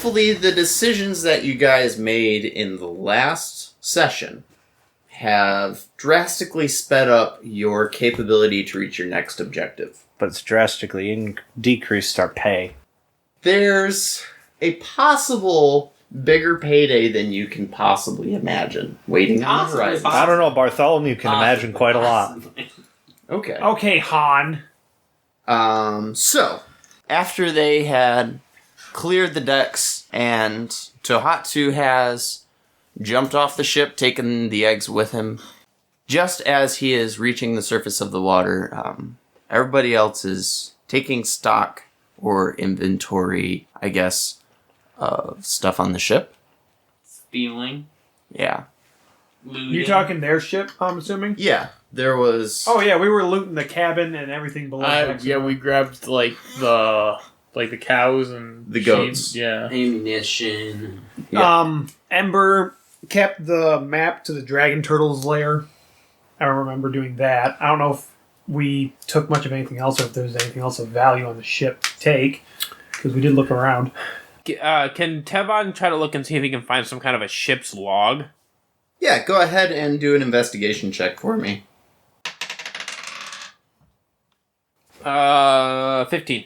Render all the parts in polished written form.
thankfully, the decisions that you guys made in the last session have drastically sped up your capability to reach your next objective. But it's drastically decreased our pay. There's a possible bigger payday than you can possibly imagine waiting on the horizon. I don't know, Bartholomew can imagine quite a lot. Okay. Okay, Han. So, after they had cleared the decks and Tohatu has jumped off the ship, taken the eggs with him, just as he is reaching the surface of the water, everybody else is taking stock or inventory, I guess, of stuff on the ship. Stealing. Yeah. Looting. You're talking their ship, I'm assuming? Yeah, there was... Oh, yeah, we were looting the cabin and everything below. Yeah, we grabbed, like, the cows and the goats. Sheep. Yeah. Ammunition. Yeah. Ember kept the map to the dragon turtle's lair. I don't remember doing that. I don't know if we took much of anything else or if there was anything else of value on the ship to take, because we did look around. Can Tevon try to look and see if he can find some kind of a ship's log? Yeah, go ahead and do an investigation check for me. 15.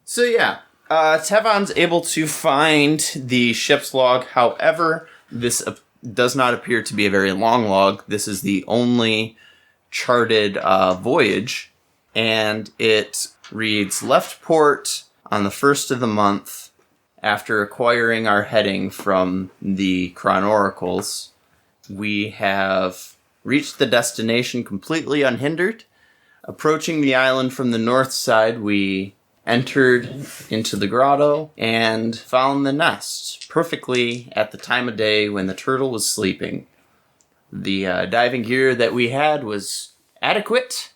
So yeah, Tevon's able to find the ship's log. However, this does not appear to be a very long log. This is the only charted voyage, and it reads, left port on the 1st of the month after acquiring our heading from the Crown Oracles. We have reached the destination completely unhindered. Approaching the island from the north side, we entered into the grotto and found the nest perfectly at the time of day when the turtle was sleeping. The diving gear that we had was adequate,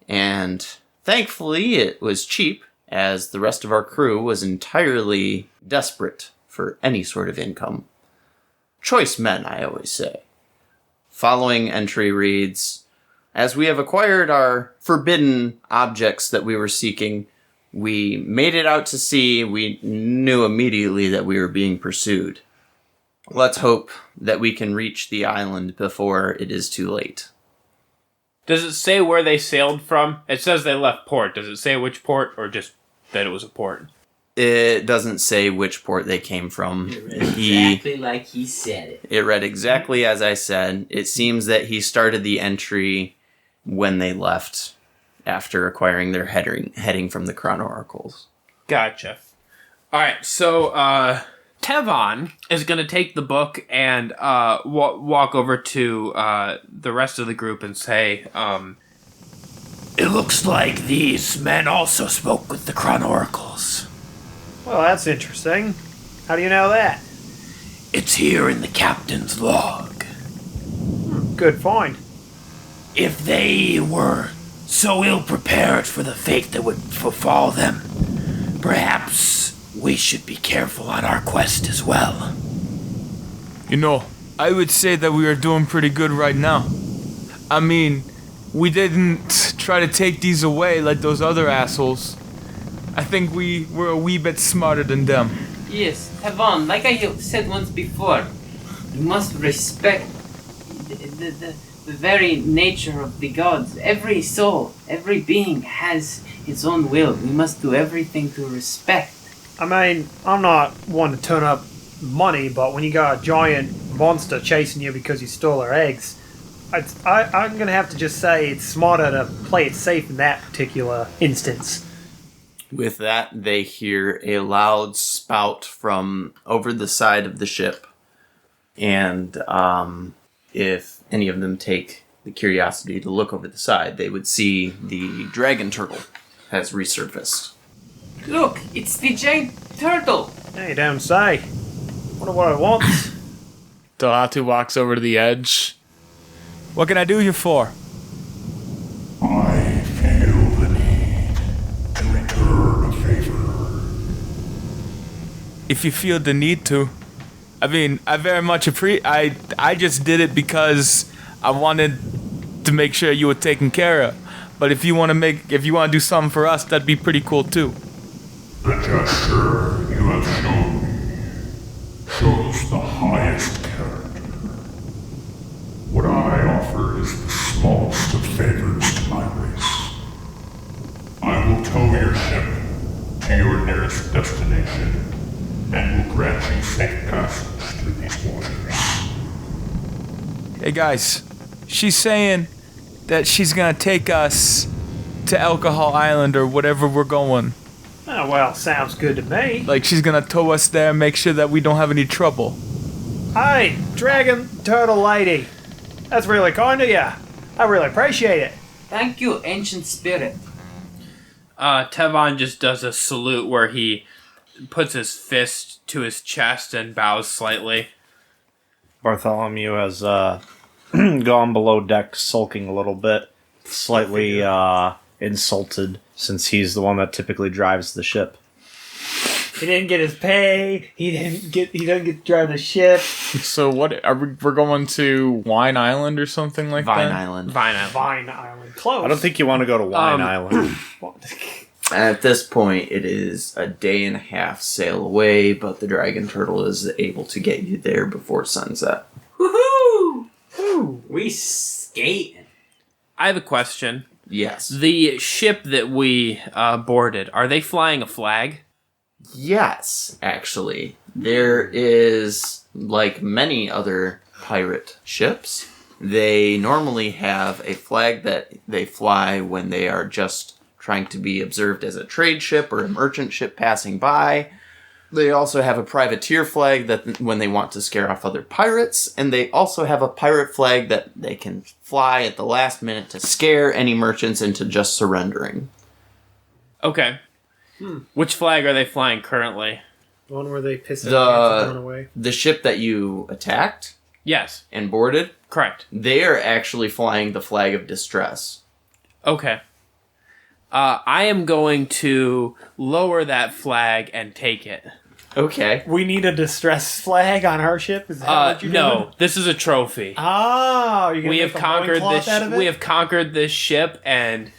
and thankfully it was cheap, as the rest of our crew was entirely desperate for any sort of income. Choice men, I always say. Following entry reads, as we have acquired our forbidden objects that we were seeking, we made it out to sea. We knew immediately that we were being pursued. Let's hope that we can reach the island before it is too late. Does it say where they sailed from? It says they left port. Does it say which port, or just that it was a port? It doesn't say which port they came from. It read exactly like he said it. It read exactly as I said. It seems that he started the entry when they left, after acquiring their heading from the Crown Oracles. Gotcha. Alright, so Tevon is going to take the book and walk over to the rest of the group and say, it looks like these men also spoke with the Crown Oracles. Well, that's interesting. How do you know that? It's here in the captain's log. Good find. If they were so ill-prepared for the fate that would befall them, perhaps we should be careful on our quest as well. You know, I would say that we are doing pretty good right now. I mean, we didn't try to take these away like those other assholes. I think we were a wee bit smarter than them. Yes, Tevon, like I said once before, you must respect the very nature of the gods. Every soul, every being has its own will. We must do everything to respect. I mean, I'm not one to turn up money, but when you got a giant monster chasing you because you stole our eggs, I'm going to have to just say it's smarter to play it safe in that particular instance. With that, they hear a loud spout from over the side of the ship. And if any of them take the curiosity to look over the side, they would see the dragon turtle has resurfaced. Look, it's the giant turtle. Hey, don't say. Wonder what it wants. Tohatu walks over to the edge. What can I do you for? I feel the need to return a favor. If you feel the need to. I mean, I very much I just did it because I wanted to make sure you were taken care of. But if you want to do something for us, that'd be pretty cool too. The gesture you have shown boast the highest character. What I offer is the smallest of favors to my race. I will tow your ship to your nearest destination, and will grant you safe passage through these waters. Hey guys, she's saying that she's gonna take us to Alcohol Island or whatever we're going. Oh, well, sounds good to me. Like she's gonna tow us there and make sure that we don't have any trouble. Hey, Dragon Turtle Lady. That's really kind of you. I really appreciate it. Thank you, ancient spirit. Tevon just does a salute where he puts his fist to his chest and bows slightly. Bartholomew has gone below deck, sulking a little bit, slightly insulted, since he's the one that typically drives the ship. He didn't get his pay. He doesn't get to drive the ship. So what are we're going to Wine Island or something like Vine that? Island. Vine Island. Close. I don't think you want to go to Wine Island. At this point, it is a day and a half sail away, but the dragon turtle is able to get you there before sunset. Woohoo! We skating. I have a question. Yes. The ship that we boarded, are they flying a flag? Yes, actually. There is, like many other pirate ships, they normally have a flag that they fly when they are just trying to be observed as a trade ship or a merchant ship passing by. They also have a privateer flag that when they want to scare off other pirates, and they also have a pirate flag that they can fly at the last minute to scare any merchants into just surrendering. Okay. Which flag are they flying currently? The one where they piss their and run away. The ship that you attacked Yes, and boarded, correct. they are actually flying the flag of distress. Okay. I am going to lower that flag and take it. Okay. We need a distress flag on our ship? Is that what you're No, doing? this is a trophy. Oh, you're gonna We make have a conquered loincloth this. out of it? We have conquered this ship, and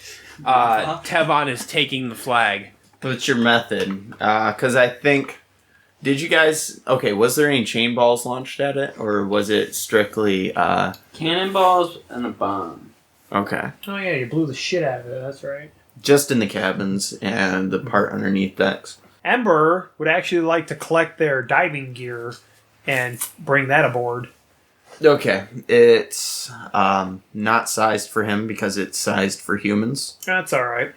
Tevon is taking the flag. What's your method? Because I think... Did you guys... Okay, was there any chain balls launched at it? Or was it strictly... Cannonballs and a bomb. Okay. Oh yeah, you blew the shit out of it. That's right. Just in the cabins and the part underneath decks. Ember would actually like to collect their diving gear and bring that aboard. Okay. It's not sized for him because it's sized for humans. That's all right.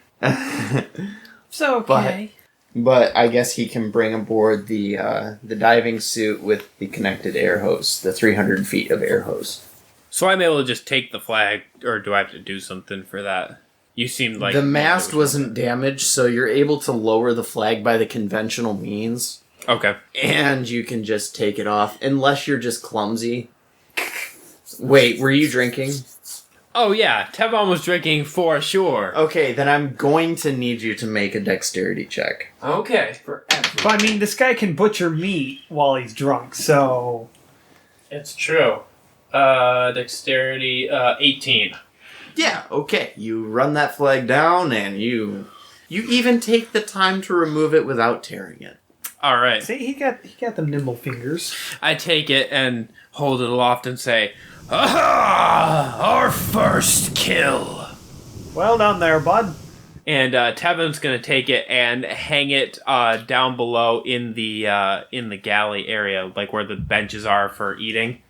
So okay. But I guess he can bring aboard the diving suit with the connected air hose, the 300 feet of air hose. So I'm able to just take the flag, or do I have to do something for that? You seemed like... The mast wasn't damaged, so you're able to lower the flag by the conventional means. Okay. And you can just take it off, unless you're just clumsy. Wait, were you drinking? Oh yeah, Tevon was drinking for sure. Okay, then I'm going to need you to make a dexterity check. Okay. But I mean, this guy can butcher meat while he's drunk, so... It's true. Dexterity, 18. Yeah, okay. You run that flag down, and you even take the time to remove it without tearing it. Alright. See, he got them nimble fingers. I take it and hold it aloft and say, "Aha! Our first kill!" Well done there, bud. And Tevon's gonna take it and hang it down below in the galley area, like where the benches are for eating,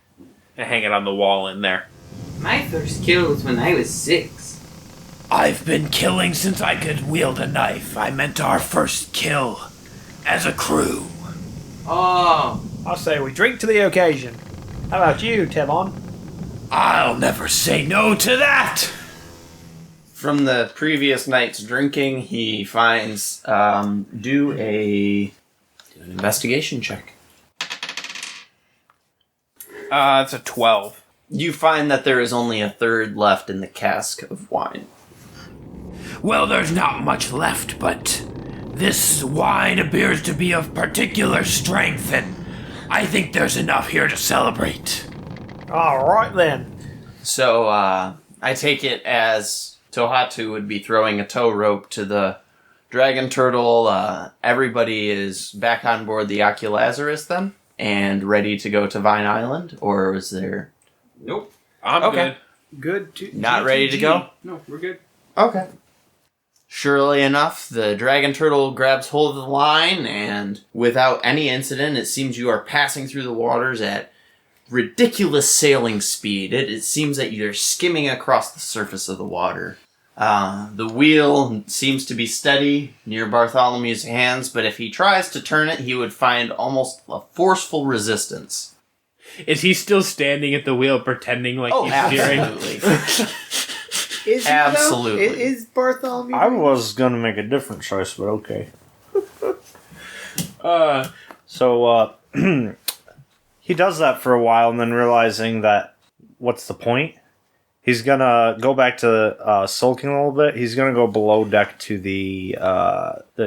and hang it on the wall in there. My first kill was when I was 6. I've been killing since I could wield a knife. I meant our first kill as a crew. Oh, I'll say we drink to the occasion. How about you, Tevon? I'll never say no to that! From the previous night's drinking, he finds, do an investigation check. It's a 12. You find that there is only a third left in the cask of wine. Well, there's not much left, but this wine appears to be of particular strength, and I think there's enough here to celebrate. All right, then. So, I take it as Tohatu would be throwing a tow rope to the dragon turtle. Everybody is back on board the Oculazarus then, and ready to go to Vine Island, or is there... Nope. I'm Okay. good. Good. Not ready to go? No, we're good. Okay. Surely enough, the dragon turtle grabs hold of the line, and without any incident, it seems you are passing through the waters at ridiculous sailing speed. It seems that you're skimming across the surface of the water. The wheel seems to be steady near Bartholomew's hands, but if he tries to turn it, he would find almost a forceful resistance. Is he still standing at the wheel pretending like he's steering? Absolutely. Is he, Absolutely. though? Is Bartholomew? I was gonna make a different choice, but okay. So he does that for a while, and then realizing that what's the point? He's gonna go back to sulking a little bit. He's gonna go below deck to the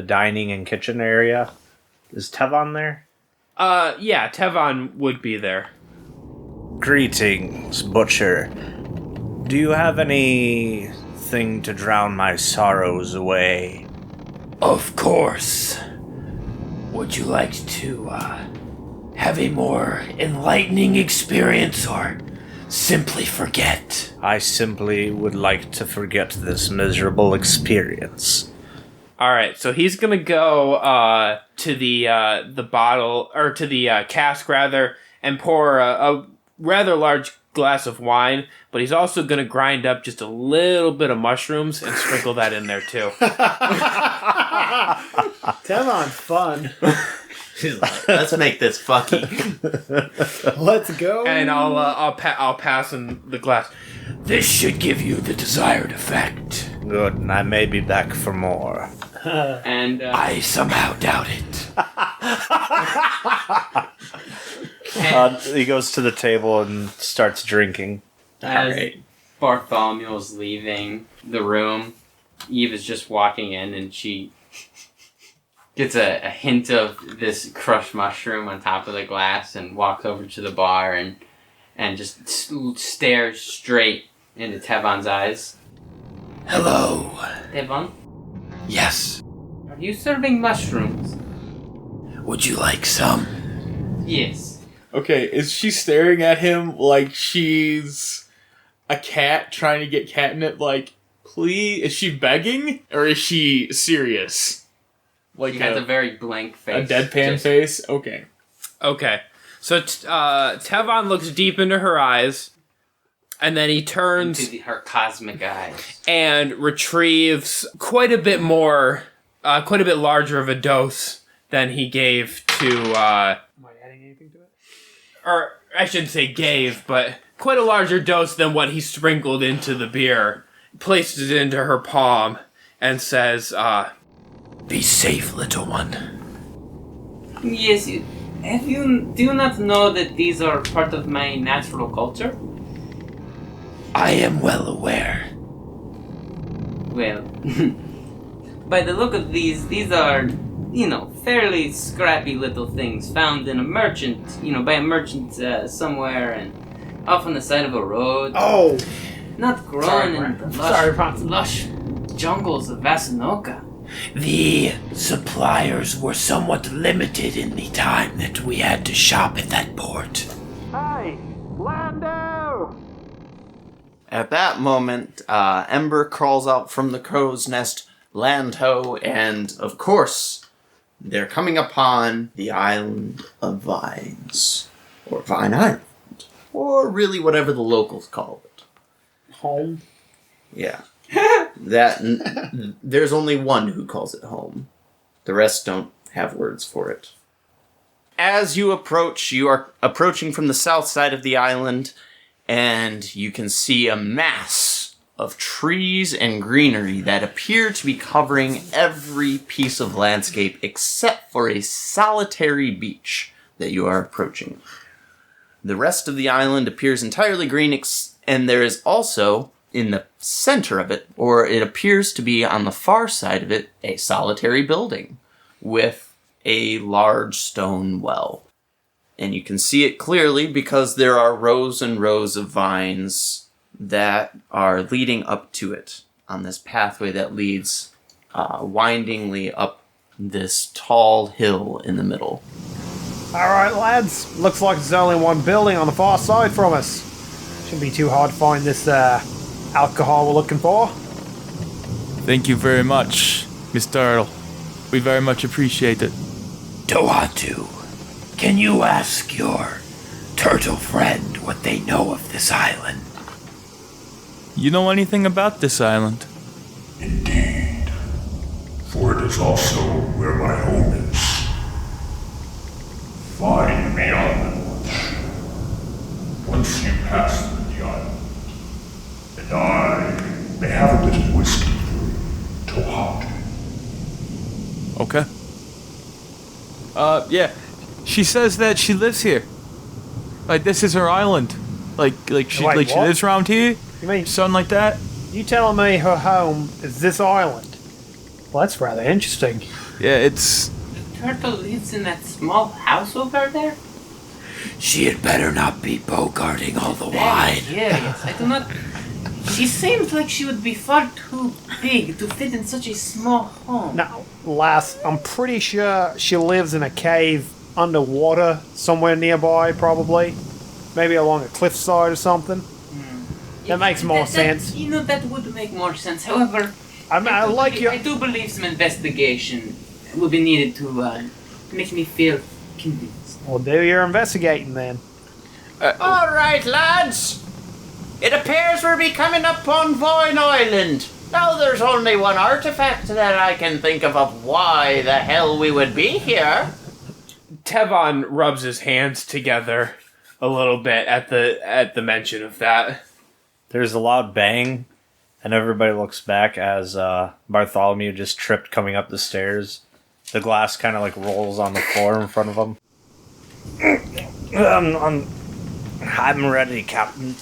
dining and kitchen area. Is Tevon there? Yeah, Tevon would be there. Greetings, Butcher. Do you have anything to drown my sorrows away? Of course. Would you like to have a more enlightening experience or simply forget? I simply would like to forget this miserable experience. Alright, so he's gonna go to the bottle, or to the cask rather, and pour a rather large glass of wine, but he's also gonna grind up just a little bit of mushrooms and sprinkle that in there too. Tevon's fun. Let's make this fucky. Let's go. And I'll pass him the glass. This should give you the desired effect. Good, and I may be back for more. And I somehow doubt it. He goes to the table and starts drinking. as Bartholomew is leaving the room, Eve is just walking in and she gets a hint of this crushed mushroom on top of the glass and walks over to the bar and just stares straight into Tevon's eyes. Hello. Tevon, Yes. are you serving mushrooms? Would you like some? Yes. Okay, is she staring at him like she's a cat trying to get catnip? Like, please? Is she begging? Or is she serious? Like She has a very blank a face. deadpan Just- face? Okay. Okay, so Tevon looks deep into her eyes, and then he turns Into her cosmic eyes. and retrieves quite a bit larger of a dose than he gave to, Am I adding anything to it? or I shouldn't say gave, but quite a larger dose than what he sprinkled into the beer. Places it into her palm and says, Be safe, little one. Yes. Do you not know that these are part of my natural culture? I am well aware. Well, by the look of these are, fairly scrappy little things found in a merchant, by a merchant somewhere and off on the side of a road. Oh, Not grown in the lush jungles of Vasanoka. The suppliers were somewhat limited in the time that we had to shop at that port. At that moment, Ember crawls out from the crow's nest, land ho, and of course, they're coming upon the island of Vines. Or Vine Island. Or really whatever the locals call it. home. Yeah. There's only one who calls it home. The rest don't have words for it. As you approach, you are approaching from the south side of the island, and you can see a mass of trees and greenery that appear to be covering every piece of landscape except for a solitary beach that you are approaching. The rest of the island appears entirely green, and there is also, in the center of it, or it appears to be on the far side of it, a solitary building with a large stone well. And you can see it clearly because there are rows and rows of vines that are leading up to it on this pathway that leads windingly up this tall hill in the middle. Alright, lads. Looks like there's only one building on the far side from us. Shouldn't be too hard to find this alcohol we're looking for. Thank you very much, Miss Turtle. We very much appreciate it. Tohatu, can you ask your turtle friend what they know of this island? You know anything about this island? Indeed, for it is also where my home is. Find me on the watch. Once you pass through the island, and I may have a little whiskey for Tohatu. Okay. Yeah. She says that she lives here. Like, this is her island. Like she Wait, she what? lives around here? You mean, Something like that? you telling me her home is this island? Well, that's rather interesting. Yeah, it's... Turtle lives in that small house over there? She had better not be bogarting all the Very wine. curious. I do not... She seems like she would be far too big to fit in such a small home. Now, lass, I'm pretty sure she lives in a cave underwater somewhere nearby, probably. Maybe along a cliffside or something. That makes more sense. You know, that would make more sense. However, I mean, I like your... I do believe some investigation will be needed to make me feel convinced. Well, do your investigating then. All right, lads. It appears we're be coming up on Void Island. Now there's only one artifact that I can think of why the hell we would be here. Tevon rubs his hands together a little bit at the mention of that. There's a loud bang, and everybody looks back as Bartholomew just tripped coming up the stairs. The glass kind of like rolls on the floor in front of him. I'm ready, Captain.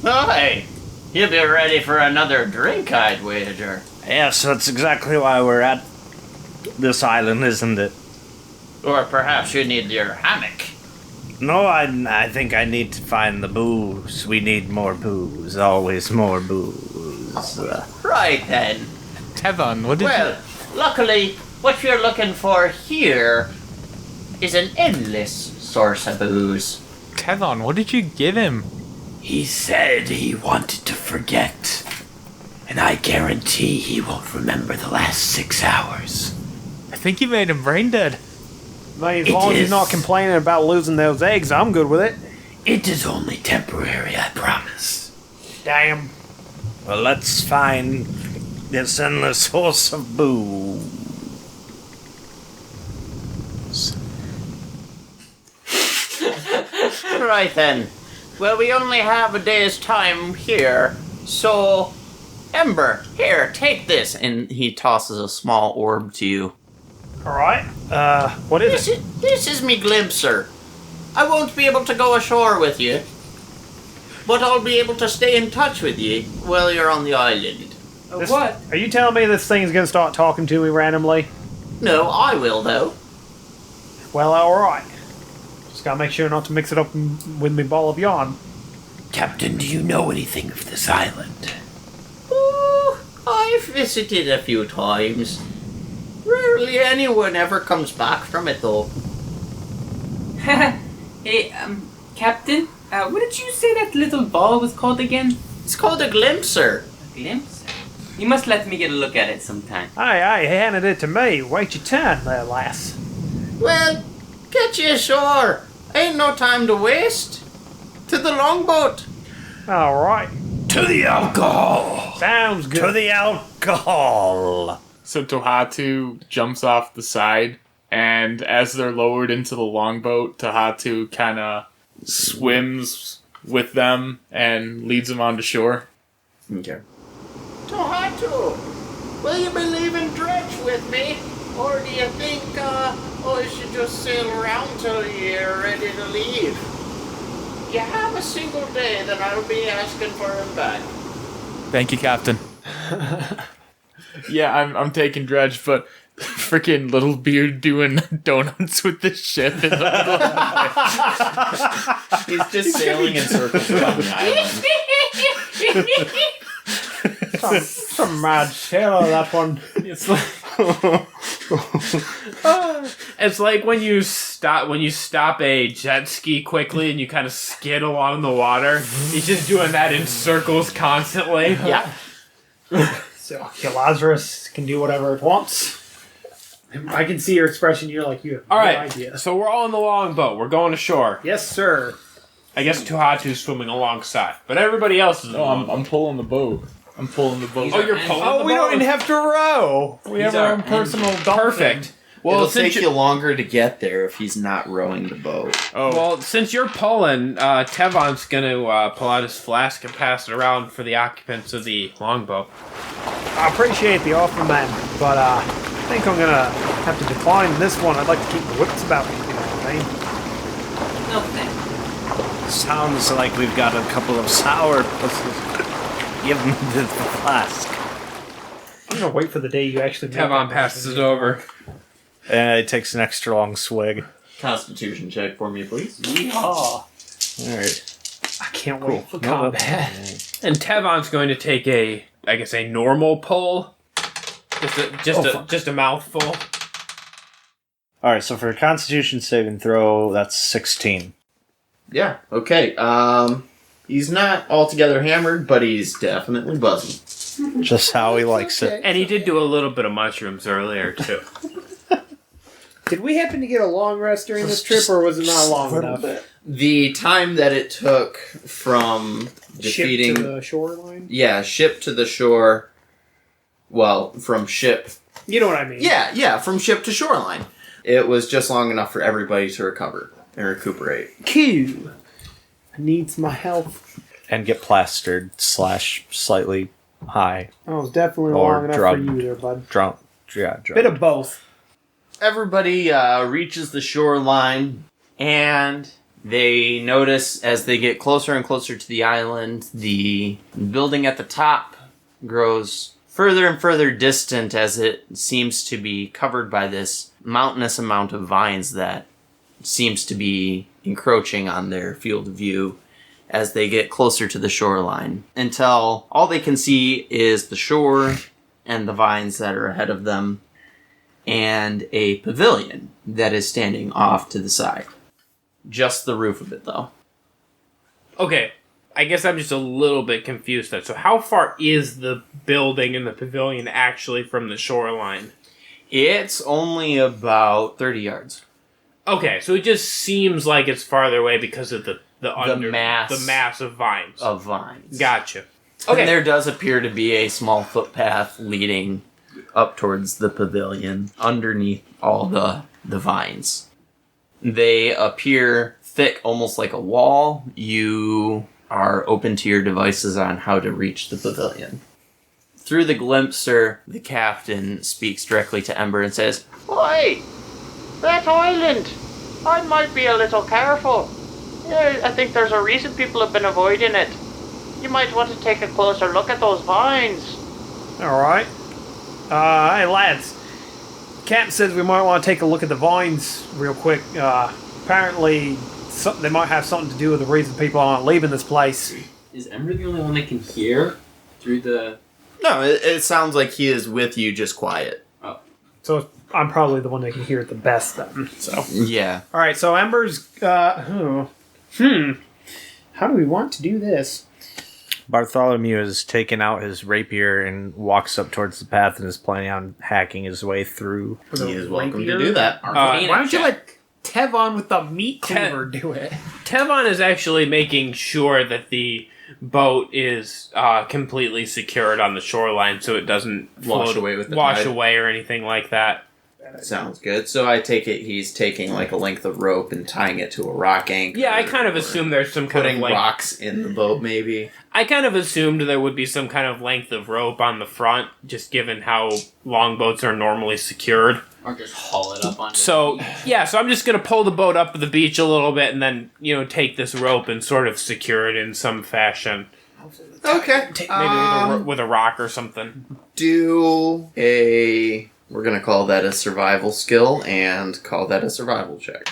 Hey, you'll be ready for another drink, I'd wager. Yes, that's exactly why we're at this island, isn't it? Or perhaps you need your hammock. No, I think I need to find the booze. We need more booze. Always more booze. Right then. Tevon, what did Well, luckily, what you're looking for here is an endless source of booze. Tevon, what did you give him? He said he wanted to forget. And I guarantee he won't remember the last 6 hours. I think you made him brain dead. I mean, as It long as he's is. not complaining about losing those eggs, I'm good with it. It is only temporary, I promise. Damn. Well, let's find this endless source of booze. Right then. Well, we only have a day's time here, so... Ember, here, take this. And he tosses a small orb to you. Alright. What is it? This is me glimpser. I won't be able to go ashore with you, but I'll be able to stay in touch with you while you're on the island. This- What? Are you telling me this thing's gonna start talking to me randomly? No, I will, though. Well, alright. Just gotta make sure not to mix it up with me ball of yarn. Captain, do you know anything of this island? Oh, I've visited a few times. Rarely anyone ever comes back from it, though. Hey, Captain, what did you say that little ball was called again? It's called a glimpser. A glimpse? You must let me get a look at it sometime. Hey, handed it to me. Wait your turn there, lass. Well, get you ashore. Ain't no time to waste. To the longboat. Alright. To the alcohol! Sounds good. To the alcohol! So Tohatu jumps off the side, and as they're lowered into the longboat, Tohatu kind of swims with them and leads them onto shore. Okay. Tohatu, will you be leaving Dredge with me? Or do you think, I should just sail around till you're ready to leave? You have a single day that I'll be asking for him back. Thank you, Captain. Yeah, I'm taking Dredge, but freaking Littlebeard doing donuts with the ship in the middle of the night. He's just sailing in circles around the island. Some mad sailor, that one. It's like It's like when you stop a jet ski quickly and you kind of skid along the water. He's just doing that in circles constantly. Yeah. So Lazarus can do whatever it wants. I can see your expression. You're like, you have All no right, idea. so we're all in the longboat. We're going ashore. Yes, sir. I guess Tohatu's swimming alongside, but everybody else is in the No, longboat. I'm pulling the boat. I'm pulling the boat. Oh, you're pulling the boat? we don't even have to row. We have our own personal dolphin. Perfect. Well, It'll since take you longer to get there if he's not rowing the boat. Well, since you're pulling, Tevon's going to pull out his flask and pass it around for the occupants of the longboat. I appreciate the offer, man, but I think I'm gonna have to decline this one. I'd like to keep the whips about me, you know what I mean? No thanks. Sounds like we've got a couple of sour pussies. Give them the flask. I'm gonna wait for the day you actually make Tevon that passes it decision. over. And it takes an extra long swig. Constitution check for me, please. Yeehaw. Alright. I can't wait for No, combat. And Tevon's going to take a normal pull. Just a mouthful. Alright, so for a constitution saving throw, that's 16. Yeah, okay. He's not altogether hammered, but he's definitely buzzing. Just how he likes it. And he did do a little bit of mushrooms earlier, too. Did we happen to get a long rest during this trip, or was it not long enough? The time that it took from defeating... Ship to the shoreline? Yeah, ship to the shore. Well, from ship... You know what I mean. Yeah, from ship to shoreline. It was just long enough for everybody to recover and recuperate. Q needs my health. And get plastered / slightly high. Oh, it was definitely Or long enough drugged. for you there, bud. Drunk. Yeah, drunk. Bit of both. Everybody reaches the shoreline, and they notice as they get closer and closer to the island, the building at the top grows further and further distant as it seems to be covered by this mountainous amount of vines that seems to be encroaching on their field of view as they get closer to the shoreline, until all they can see is the shore and the vines that are ahead of them, and a pavilion that is standing off to the side. Just the roof of it, though. Okay, I guess I'm just a little bit confused then. So how far is the building and the pavilion actually from the shoreline? It's only about 30 yards. Okay, so it just seems like it's farther away because of the mass of vines. Of vines. Gotcha. Okay. Okay. And there does appear to be a small footpath leading up towards the pavilion underneath all the vines. They appear thick, almost like a wall. You are open to your devices on how to reach the pavilion. Through the glimpser, the captain speaks directly to Ember and says, Oi! That island! I might be a little careful. I think there's a reason people have been avoiding it. You might want to take a closer look at those vines. Alright. Hey, lads. Captain says we might want to take a look at the vines real quick. Apparently, they might have something to do with the reason people aren't leaving this place. Is Ember the only one that can hear through the... No, it sounds like he is with you, just quiet. So I'm probably the one that can hear it the best then. So. Yeah. Alright, so Ember's... How do we want to do this? Bartholomew has taken out his rapier and walks up towards the path and is planning on hacking his way through. He is welcome to do that. Why don't you let Tevon with the meat cleaver do it? Tevon is actually making sure that the boat is completely secured on the shoreline so it doesn't Wash away with the wash tide. away or anything like that. Sounds good. So I take it he's taking like a length of rope and tying it to a rock anchor. Yeah, I kind of or assume there's some kind putting of length. rocks in the boat, maybe. I kind of assumed there would be some kind of length of rope on the front, just given how longboats are normally secured. Or just haul it up on So, yeah, so I'm just going to pull the boat up to the beach a little bit and then, take this rope and sort of secure it in some fashion. Okay. Maybe with a rock or something. We're going to call that a survival skill and call that a survival check.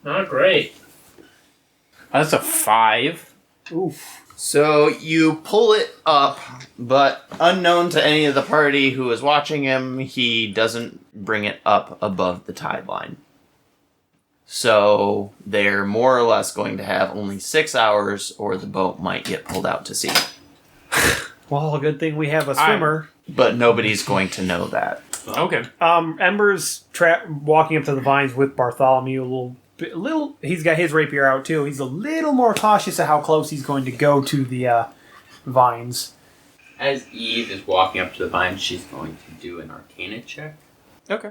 Not great. That's a 5. Oof. So you pull it up, but unknown to any of the party who is watching him, he doesn't bring it up above the tide line. So they're more or less going to have only 6 hours, or the boat might get pulled out to sea. Well, a good thing we have a swimmer. But nobody's going to know that. Okay. Ember's walking up to the vines with Bartholomew a little. He's got his rapier out too. He's a little more cautious of how close he's going to go to the vines. As Eve is walking up to the vine, she's going to do an Arcana check. Okay.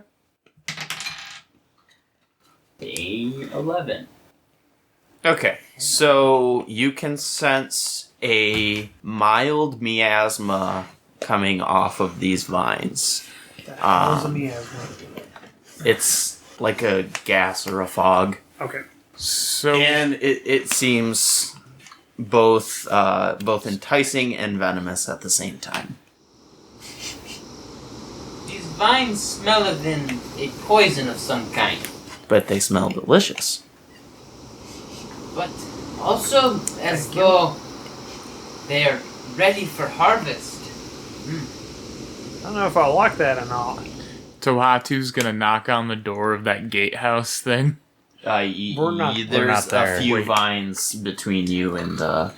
A 11. Okay, so you can sense a mild miasma coming off of these vines. How's a miasma? It's like a gas or a fog. Okay. So And it seems both enticing and venomous at the same time. These vines smell of a poison of some kind. But they smell delicious. But also as though they're ready for harvest. I don't know if I like that or not. Tohatu's gonna knock on the door of that gatehouse thing. We're not There's there. a few vines between you and the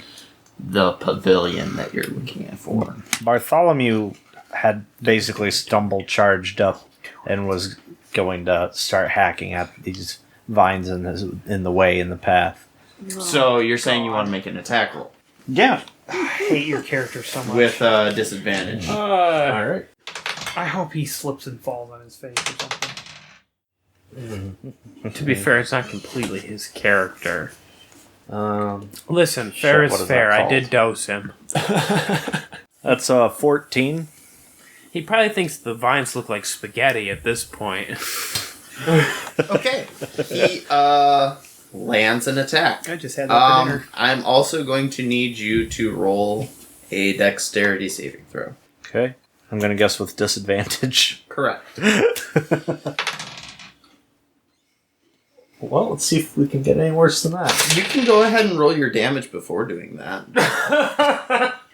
pavilion that you're looking at for. Bartholomew had basically stumble charged up and was going to start hacking at these vines in the way, in the path. So you're saying you want to make an attack roll Yeah. I hate your character so much. with disadvantage. alright. I hope he slips and falls on his face or something. To be fair, it's not completely his character. Um, Listen, fair Shit, what is is fair. that I called? did dose him. that's 14. He probably thinks the vines look like spaghetti at this point. Okay. He lands an attack. I just had that for dinner. I'm also going to need you to roll a dexterity saving throw. Okay. I'm going to guess with disadvantage. Correct. Well, let's see if we can get any worse than that. You can go ahead and roll your damage before doing that.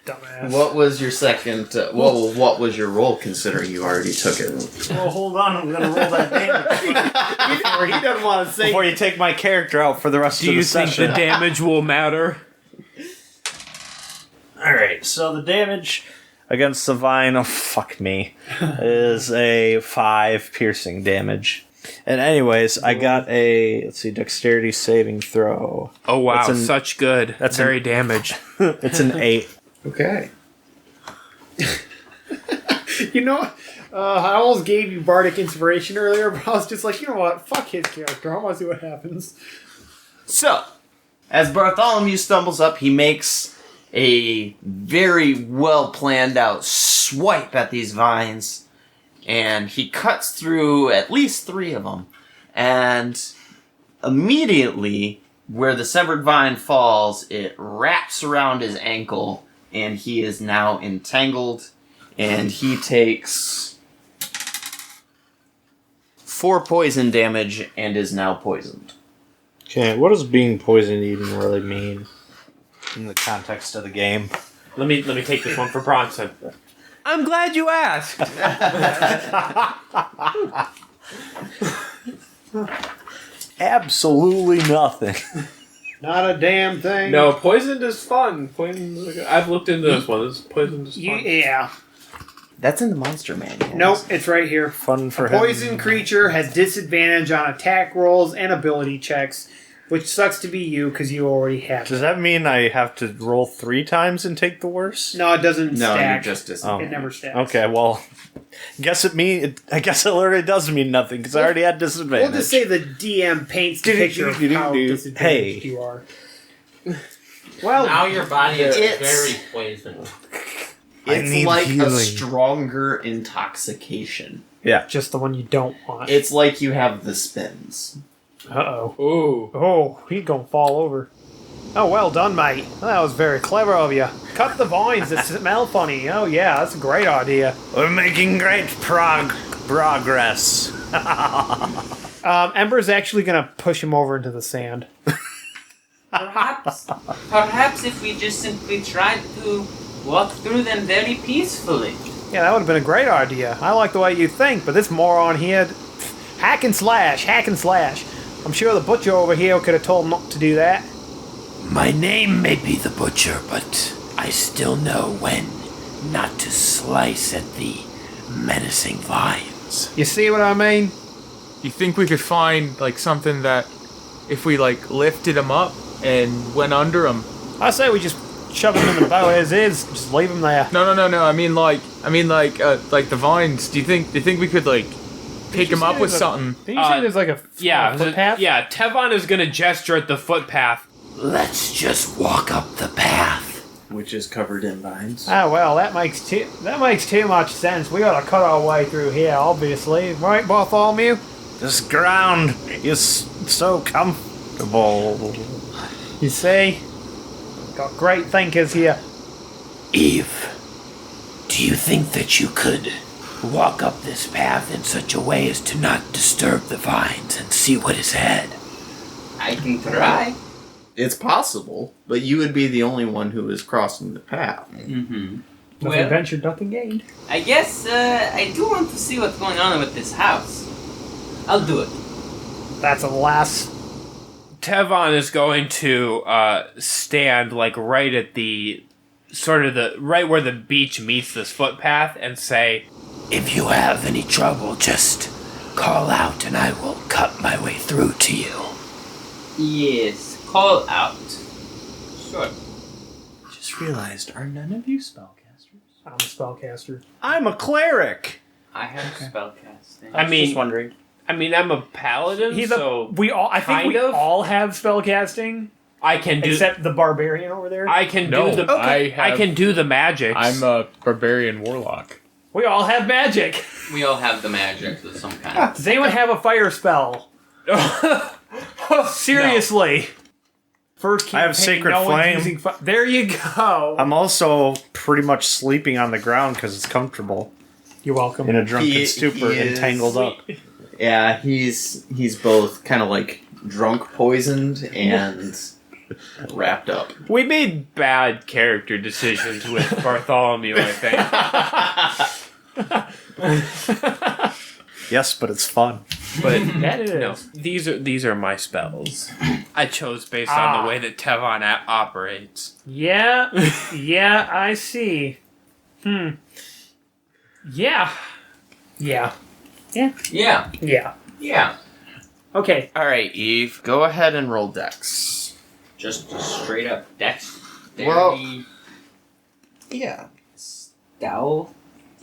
Dumbass. What was your second? What was your roll? Considering you already took it. Well, hold on. I'm going to roll that damage He doesn't want to say. before you take my character out for the rest Do of the you think session. the damage will matter? Alright, so the damage against the vine, oh fuck me, is a 5 piercing damage. And anyways, I got a, let's see, dexterity saving throw. Oh wow, That's an- such good. that's Very damaged. It's an 8. Okay. You know, I almost gave you bardic inspiration earlier, but I was just like, you know what? Fuck his character. I want to see what happens. So, as Bartholomew stumbles up, he makes a very well planned out swipe at these vines, and he cuts through at least 3 of them. And immediately, where the severed vine falls, it wraps around his ankle, and he is now entangled, and he takes 4 poison damage and is now poisoned. Okay, what does being poisoned even really mean in the context of the game? Let me take this one for Bronson. I'm glad you asked. Absolutely nothing. Not a damn thing. No, poisoned is fun. I've looked into this one. Poisoned is fun. Yeah. That's in the monster manual. Nope, it's right here. Fun for him. Poison creature has disadvantage on attack rolls and ability checks, which sucks to be you because you already have Does it. that mean I have to roll 3 times and take the worst? No, it doesn't No, stack. you're just Oh. It never stacks. Okay, well, I guess it already does mean nothing because I already had disadvantage. We'll just say the DM paints the picture of how disadvantaged Hey. you are. Well, Now your body is It's- very poisoned. It's need like a healing. stronger intoxication. Yeah. just the one you don't want. It's like you have the spins. Uh-oh. Ooh. Oh, he's gonna fall over. Oh, well done, mate. That was very clever of you. Cut the vines that smell funny. Oh, yeah, that's a great idea. We're making great progress. Ember's actually gonna push him over into the sand. Perhaps if we just simply tried to walk through them very peacefully. Yeah, that would have been a great idea. I like the way you think, but this moron here... Hack and slash, hack and slash. I'm sure the butcher over here could have told him not to do that. My name may be the Butcher, but I still know when not to slice at the menacing vines. You see what I mean? You think we could find, like, something that if we, like, lifted him up and went under him? I say we just shove him in the boat as is. Just leave him there. No. I mean, like the vines. Do you think we could, like, pick him up with something? Did you say there's like a footpath? Yeah, Tevon is going to gesture at the footpath. Let's just walk up the path. Which is covered in vines. Ah, well, that makes too much sense. We gotta cut our way through here, obviously. Right, Bartholomew? This ground is so comfortable. You see? Got great thinkers here. Eve, do you think that you could walk up this path in such a way as to not disturb the vines and see what is ahead? I can try. It's possible, but you would be the only one who is crossing the path. Mm-hmm. Nothing ventured, nothing gained. I guess I do want to see what's going on with this house. I'll do it. That's a last. Tevon is going to stand like right at the right where the beach meets this footpath and say, If you have any trouble, just call out and I will cut my way through to you. Yes, call out. Sure. Just realized, are none of you spellcasters? I'm a spellcaster. I'm a cleric. I have spellcasting. I mean, Just wondering. I'm a paladin, I think we all have spellcasting, I can do except the barbarian over there. I can No, do the I can do the magics. I'm a barbarian warlock. We all have magic. We all have the magic of some kind. Does anyone have a fire spell? Seriously. First, keep I have thinking Sacred no one's Flame. using there you go. I'm also pretty much sleeping on the ground because it's comfortable. You're welcome. In a drunken stupor he and is- tangled up. Yeah, he's both kind of like drunk poisoned and wrapped up. We made bad character decisions with Bartholomew, I think. Yes, but it's fun. But That it no, is. these are my spells. I chose based on the way that Tevon operates. Yeah, yeah, I see. Yeah. Yeah. Yeah. Yeah. Okay. All right, Eve, go ahead and roll dex. Just a straight up dex. Well- Yeah. Stealth.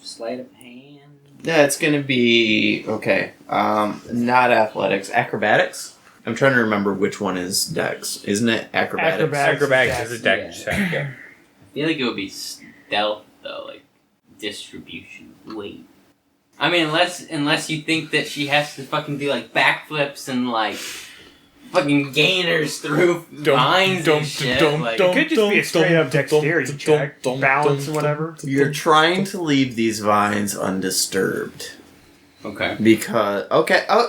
Sleight of hand. Yeah, it's gonna be okay. Not athletics, acrobatics. I'm trying to remember which one is dex. Isn't it acrobatics? Acrobatics is a deck Yeah. check. Yeah. I feel like it would be stealth though, like distribution of weight. I mean, unless you think that she has to fucking do like backflips and like fucking gainers through vines and shit. Like, It could just be a straight up dexterity check. Balance and whatever. You're trying to leave these vines undisturbed. okay. Because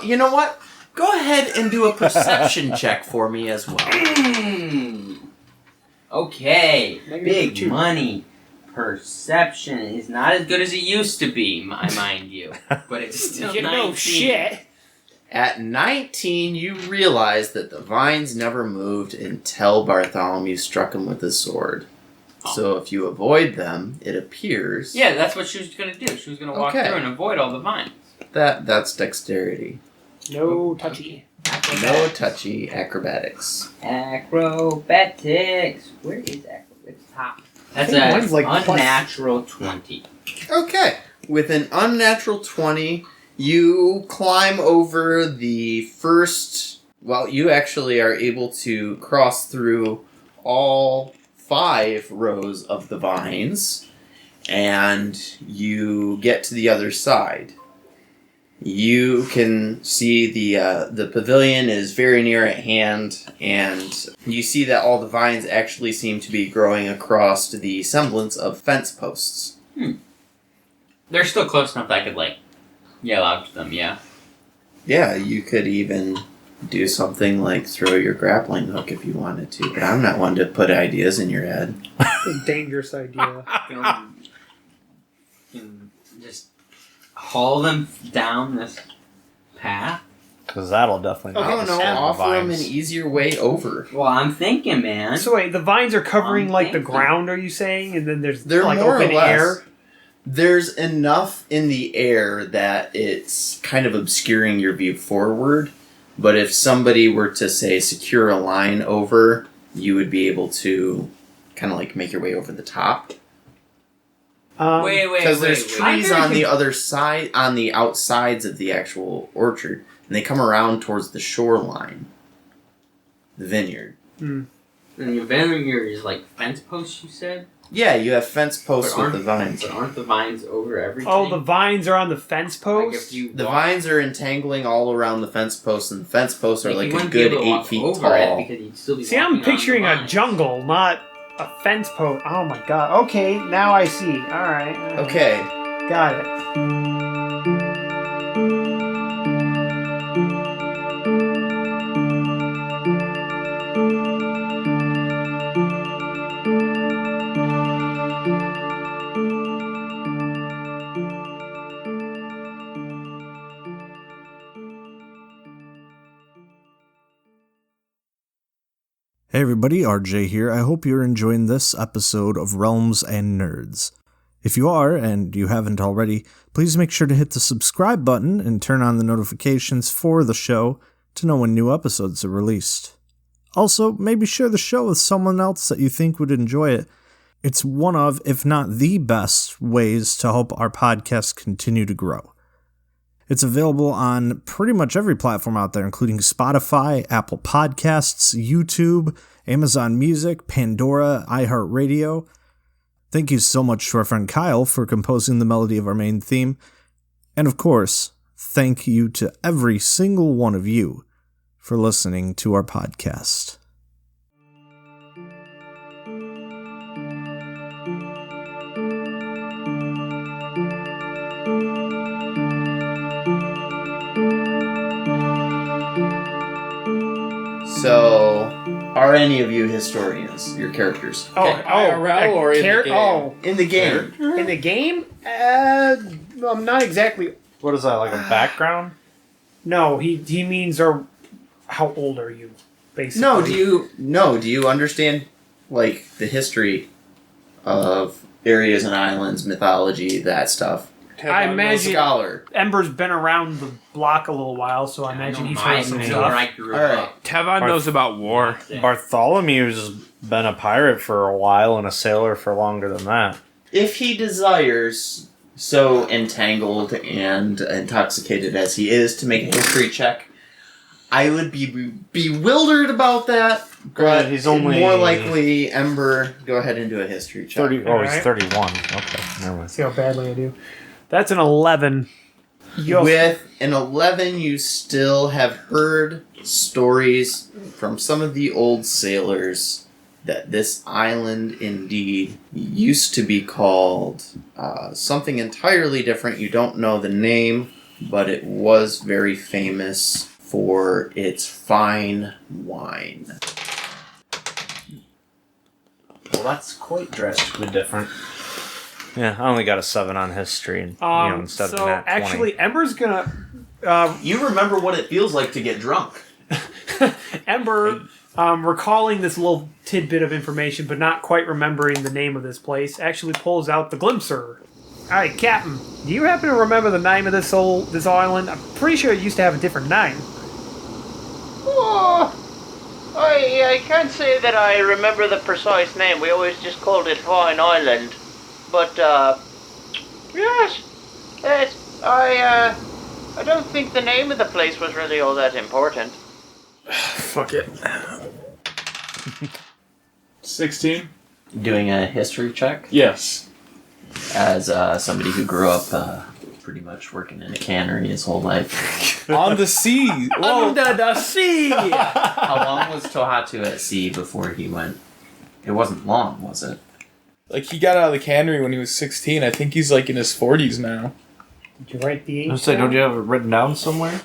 you know what? Go ahead and do a perception check for me as well. Okay. Big money. Perception is not as good as it used to be, mind you. But it's still 19. At 19, you realize that the vines never moved until Bartholomew struck him with his sword. So if you avoid them, it appears Yeah, that's what she was gonna do. She was gonna walk Okay. through and avoid all the vines. that's dexterity. No touchy. No touchy acrobatics. Acrobatics. Where is acrobatics? It's top. That's think a mine's like plus- unnatural 20. Okay. With an unnatural 20, you climb over the first... Well, you actually are able to cross through all 5 rows of the vines, and you get to the other side. You can see the pavilion is very near at hand, and you see that all the vines actually seem to be growing across the semblance of fence posts. They're still close enough that I could, like, yell out to them, yeah. Yeah, you could even do something like throw your grappling hook if you wanted to, but I'm not one to put ideas in your head. It's a dangerous idea. Can just haul them down this path. Because that'll definitely I don't know, disturb the offer them an vines. easier way over. Well, I'm thinking, man. So wait, the vines are covering I'm like the thinking. ground, are you saying? And then there's They're like more open or less. air? There's enough in the air that it's kind of obscuring your view forward, but if somebody were to, say, secure a line over, you would be able to kind of like make your way over the top. Wait. Because there's I trees very on the con- other side, on the outsides of the actual orchard, and they come around towards the shoreline, the vineyard. And your vineyard is like fence posts, you said? Yeah, you have fence posts But with the vines. But aren't the vines over everything? Oh, the vines are on the fence Like if post? you The walk- vines are entangling all around the fence posts, and the fence posts are like, you like a wouldn't be good able to 8 walk feet over tall. it because you'd still be See, I'm walking on picturing the a vines. jungle, not a fence post. Oh my god. Okay, now I see. Alright. Okay, Got it. Hey everybody, RJ here. I hope you're enjoying this episode of Realms and Nerds. If you are, and you haven't already, please make sure to hit the subscribe button and turn on the notifications for the show to know when new episodes are released. Also, maybe share the show with someone else that you think would enjoy it. It's one of, if not the best, ways to help our podcast continue to grow. It's available on pretty much every platform out there, including Spotify, Apple Podcasts, YouTube, Amazon Music, Pandora, iHeartRadio. Thank you so much to our friend Kyle for composing the melody of our main theme. And of course, thank you to every single one of you for listening to our podcast. so are any of you historians, your characters? IRL or in the game? Oh, In the game. in the game? I'm not exactly. What is that, like a background? No, he means how old are you, basically? Do you understand like the history of areas and islands, mythology, that stuff? I imagine Scholar. Ember's been around the block a little while, so I imagine he's heard some Where stuff. I grew All right. up. Tevon knows about war. Bartholomew's been a pirate for a while and a sailor for longer than that. If he desires, so entangled and intoxicated as he is, to make a history check, I would be bewildered about that. But He's only more likely Ember. Go ahead and do a history check. 30. Oh, he's Alright. 31. Okay, never mind. See how badly I do. That's an 11. You also- With an 11, you still have heard stories from some of the old sailors that this island indeed used to be called something entirely different. You don't know the name, but it was very famous for its fine wine. Well, that's quite drastically different. Yeah, I only got a 7 on history, and, instead so of nat 20. actually, Ember's gonna. You remember what it feels like to get drunk. Ember, recalling this little tidbit of information, but not quite remembering the name of this place, actually pulls out the glimpser. Alright, Captain, do you happen to remember the name of this island? I'm pretty sure it used to have a different name. Oh, I can't say that I remember the precise name. We always just called it Vine Island. But, yes, I don't think the name of the place was really all that important. Fuck it. 16? Doing a history check Yes. as somebody who grew up pretty much working in a cannery his whole life. On the sea. Whoa. Under the sea! How long was Tohatu at sea before he went? It wasn't long, was it? Like, he got out of the cannery when he was 16. I think he's, like, in his 40s now. Did you write the 8? I was say, don't you have it written down somewhere?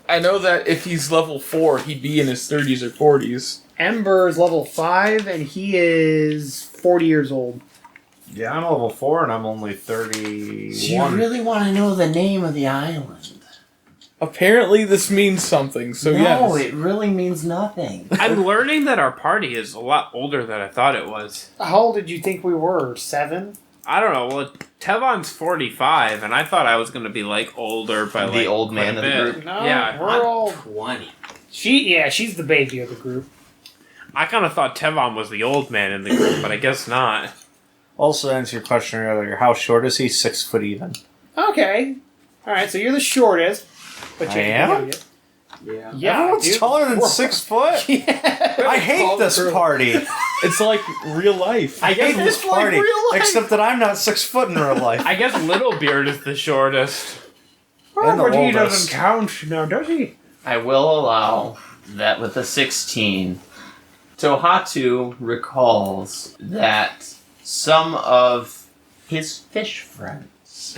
I know that if he's level 4, he'd be in his 30s or 40s. Ember is level 5, and he is 40 years old. Yeah, I'm level 4, and I'm only 31. Do you really want to know the name of the island? Apparently this means something, so no, yes. it really means nothing. I'm learning that our party is a lot older than I thought it was. How old did you think we were? 7? I don't know. Well, Tevon's 45, and I thought I was going to be like older by The old man of the group? No, Yeah, we're all... 20. She's the baby of the group. I kind of thought Tevon was the old man in the group, but I guess not. Also, to answer your question earlier, how short is he? 6 foot even. Okay. Alright, so you're the shortest. But I am? Yeah. Yeah, Everyone's dude. taller than 6 foot. I hate this party. It's like real life. I guess This party, except that I'm not 6 foot in real life. I guess Littlebeard is the shortest. And the But he oldest. doesn't count now, does he? I will allow that with a 16, Tohatu recalls that some of his fish friends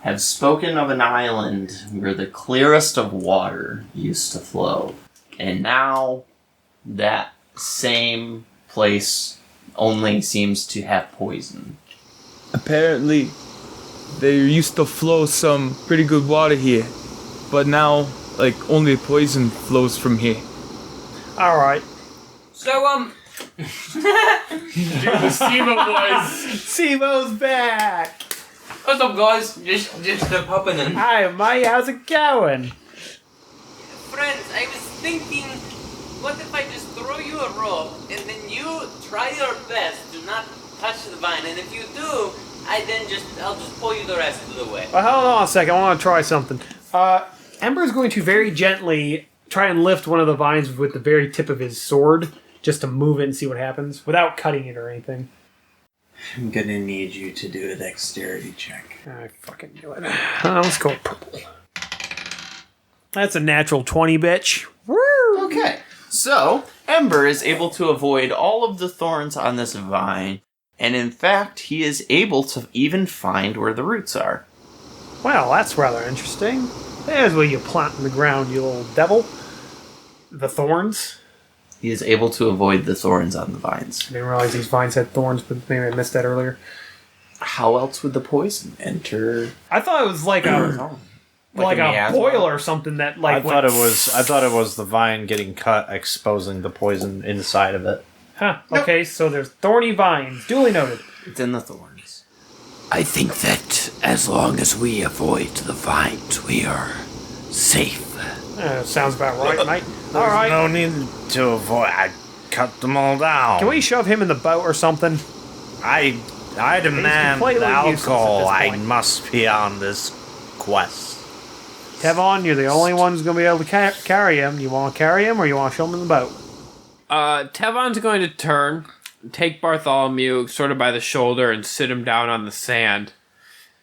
have spoken of an island where the clearest of water used to flow. And now that same place only seems to have poison. Apparently, there used to flow some pretty good water here, but now, like, only poison flows from here. Alright. So, The SEMA boys. Simo's back! what's up, guys? Just popping in. Hi, Mike, how's it going? Friends, I was thinking, what if I just throw you a rope, and then you try your best to not touch the vine, and if you do, I'll just pull you the rest of the way. Well, hold on a second, I want to try something. Ember's going to very gently try and lift one of the vines with the very tip of his sword, just to move it and see what happens, without cutting it or anything. I'm gonna need you to do a dexterity check. I fucking knew it. Let's go purple. That's a natural 20, bitch. Woo! Okay, so Ember is able to avoid all of the thorns on this vine, and in fact, he is able to even find where the roots are. Well, that's rather interesting. There's where you plant in the ground, you little devil. The thorns. He is able to avoid the thorns on the vines. I didn't realize these vines had thorns, but maybe I missed that earlier. How else would the poison enter? I thought it was like a like a a miasma? boil or something that like I thought it was the vine getting cut, exposing the poison inside of it. Huh. Okay, so there's thorny vines. Duly noted. It's in the thorns. I think that as long as we avoid the vines, we are safe. Sounds about right, mate. All right. No need to avoid. I cut them all down. Can we shove him in the boat or something? I demand completely the useless at alcohol. this I point. must be on this quest. Tevon, you're the only one who's going to be able to carry him. You want to carry him or you want to shove him in the boat? Tevon's going to turn, take Bartholomew sort of by the shoulder and sit him down on the sand.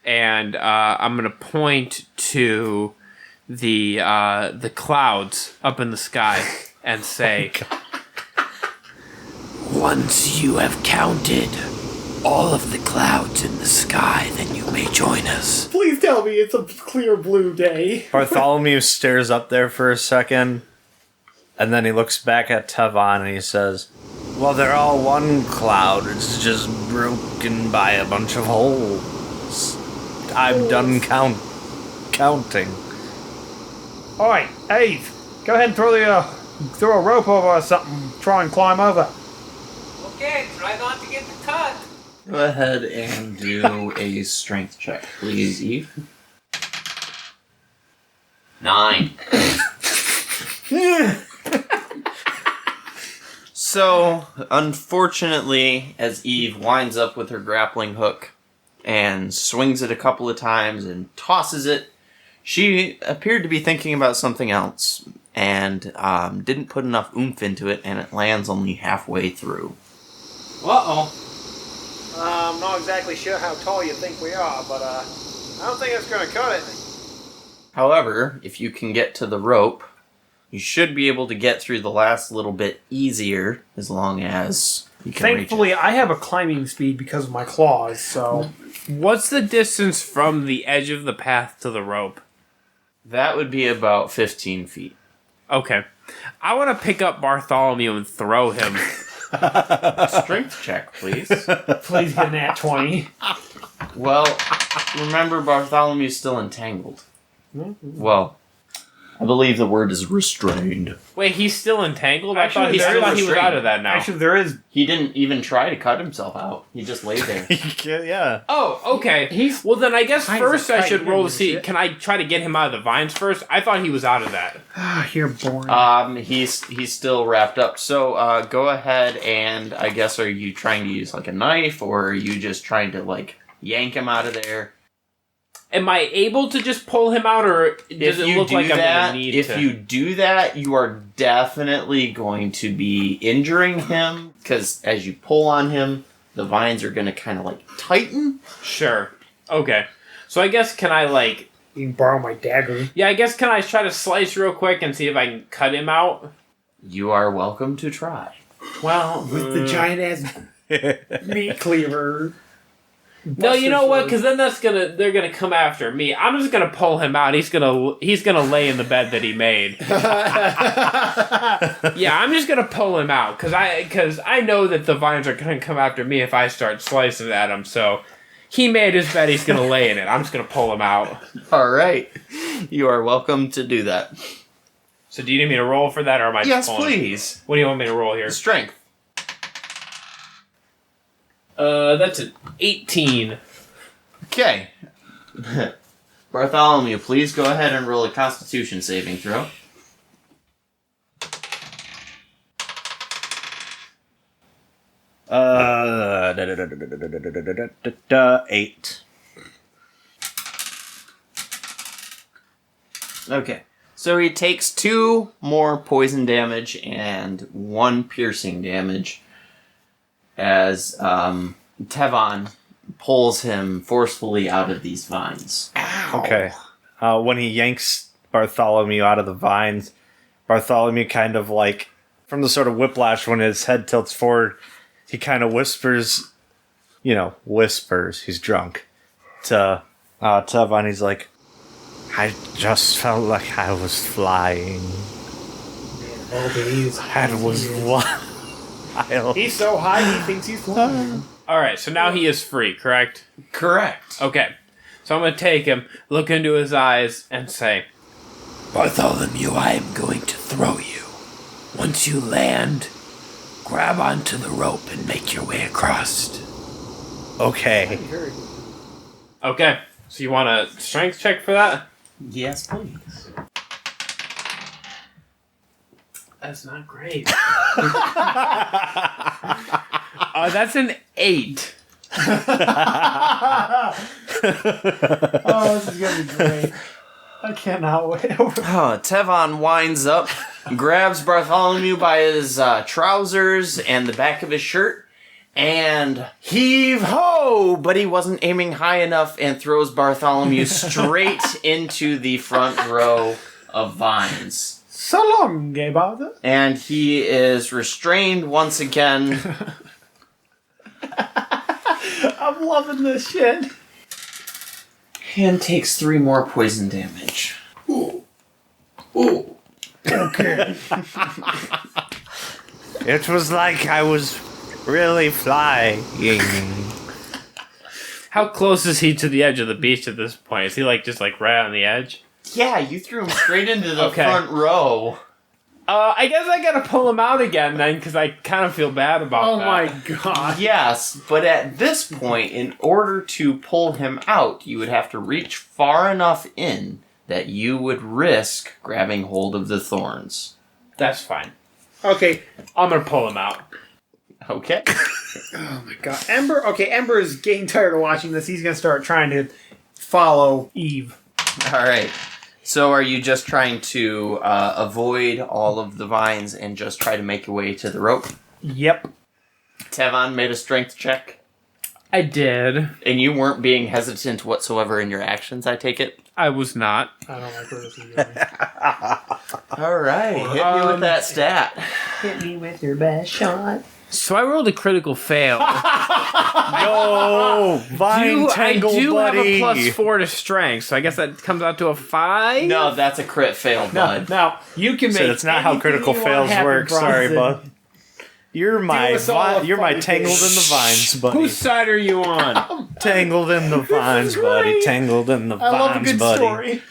And I'm going to point to the clouds up in the sky and say, Once you have counted all of the clouds in the sky, then you may join us. Please tell me it's a clear blue day. Bartholomew stares up there for a second, and then he looks back at Tevon and he says, well, they're all one cloud. It's just broken by a bunch of holes. I'm done counting. All right, Eve, go ahead and throw a rope over or something. Try and climb over. Okay, try not to get the cut. Go ahead and do a strength check, please, Eve. 9. So, unfortunately, as Eve winds up with her grappling hook and swings it a couple of times and tosses it, she appeared to be thinking about something else and didn't put enough oomph into it, and it lands only halfway through. Uh-oh. I'm not exactly sure how tall you think we are, but I don't think it's going to cut it. However, if you can get to the rope, you should be able to get through the last little bit easier, as long as you can Thankfully, reach it. I have a climbing speed because of my claws, so... What's the distance from the edge of the path to the rope? That would be about 15 feet. Okay. I want to pick up Bartholomew and throw him. Strength check, please. Please get an at 20. Well, remember Bartholomew's still entangled. Well, I believe the word is restrained. Wait, he's still entangled? Actually, I thought he was out of that now. Actually, there is. He didn't even try to cut himself out. He just lay there. Yeah. Oh, okay. Well, then I guess Kinds first of I should tight roll to and see. shit. Can I try to get him out of the vines first? I thought he was out of that. You're boring. He's still wrapped up. So go ahead and I guess are you trying to use like a knife or are you just trying to like yank him out of there? Am I able to just pull him out, or does it look like I'm going to need to? If you do that, you are definitely going to be injuring him because as you pull on him, the vines are going to kind of like tighten. Sure. Okay. So I guess can I like... You can borrow my dagger. Yeah, I guess can I try to slice real quick and see if I can cut him out? You are welcome to try. Well... With the giant ass meat cleaver. No, you know what? Because then they're gonna come after me. I'm just gonna pull him out. He's gonna lay in the bed that he made. Yeah, I'm just gonna pull him out because I know that the vines are gonna come after me if I start slicing at him. So he made his bed. He's gonna lay in it. I'm just gonna pull him out. All right, you are welcome to do that. So do you need me to roll for that, or am I? Yes, just pulling? please. What do you want me to roll here? Strength. That's an 18. Okay. Bartholomew, please go ahead and roll a Constitution saving throw. Eight. Okay. So he takes 2 more poison damage and 1 piercing damage as Tevon pulls him forcefully out of these vines. Okay. When he yanks Bartholomew out of the vines, Bartholomew kind of like, from the sort of whiplash when his head tilts forward, he kind of whispers, he's drunk, to Tevon. He's like, I just felt like I was flying. That was wild. He's so high he thinks he's flying. Alright, so now he is free, correct? Correct. Okay. So I'm going to take him, look into his eyes, and say, Bartholomew, I am going to throw you. Once you land, grab onto the rope and make your way across. Okay. okay, so you want a strength check for that? Yes, please. That's not great. That's an 8. Oh, this is gonna be great. I cannot wait. Tevon winds up, grabs Bartholomew by his trousers and the back of his shirt, and heave ho! But he wasn't aiming high enough and throws Bartholomew straight into the front row of vines. So long, gay brother. And he is restrained once again. I'm loving this shit. And takes 3 more poison damage. Okay. It was like I was really flying. How close is he to the edge of the beach at this point? Is he just right on the edge? Yeah, you threw him straight into the Okay. front row. I guess I gotta pull him out again then, because I kind of feel bad about Oh that. my god. Yes, but at this point, in order to pull him out, you would have to reach far enough in that you would risk grabbing hold of the thorns. That's fine. Okay. I'm gonna pull him out. Okay. Oh my god. Ember is getting tired of watching this. He's gonna start trying to follow Eve. Alright. So are you just trying to avoid all of the vines and just try to make your way to the rope? Yep. Tevon made a strength check. I did. And you weren't being hesitant whatsoever in your actions, I take it? I was not. I don't like where this is going. All right, hit me with that stat. Hit me with your best shot. So I rolled a critical fail. No, vine tangle, I do buddy. have a +4 to strength, so I guess that comes out to a 5. No, that's a crit fail, bud. Now, you can make So that's not how anything critical you want fails happen, work. Sorry, Bronson. bud. You're my us all a you're my fucking tangled in thing. the vines, buddy. Whose side are you on? Tangled in the vines, buddy. great. Tangled in the I love a vines, good buddy. story.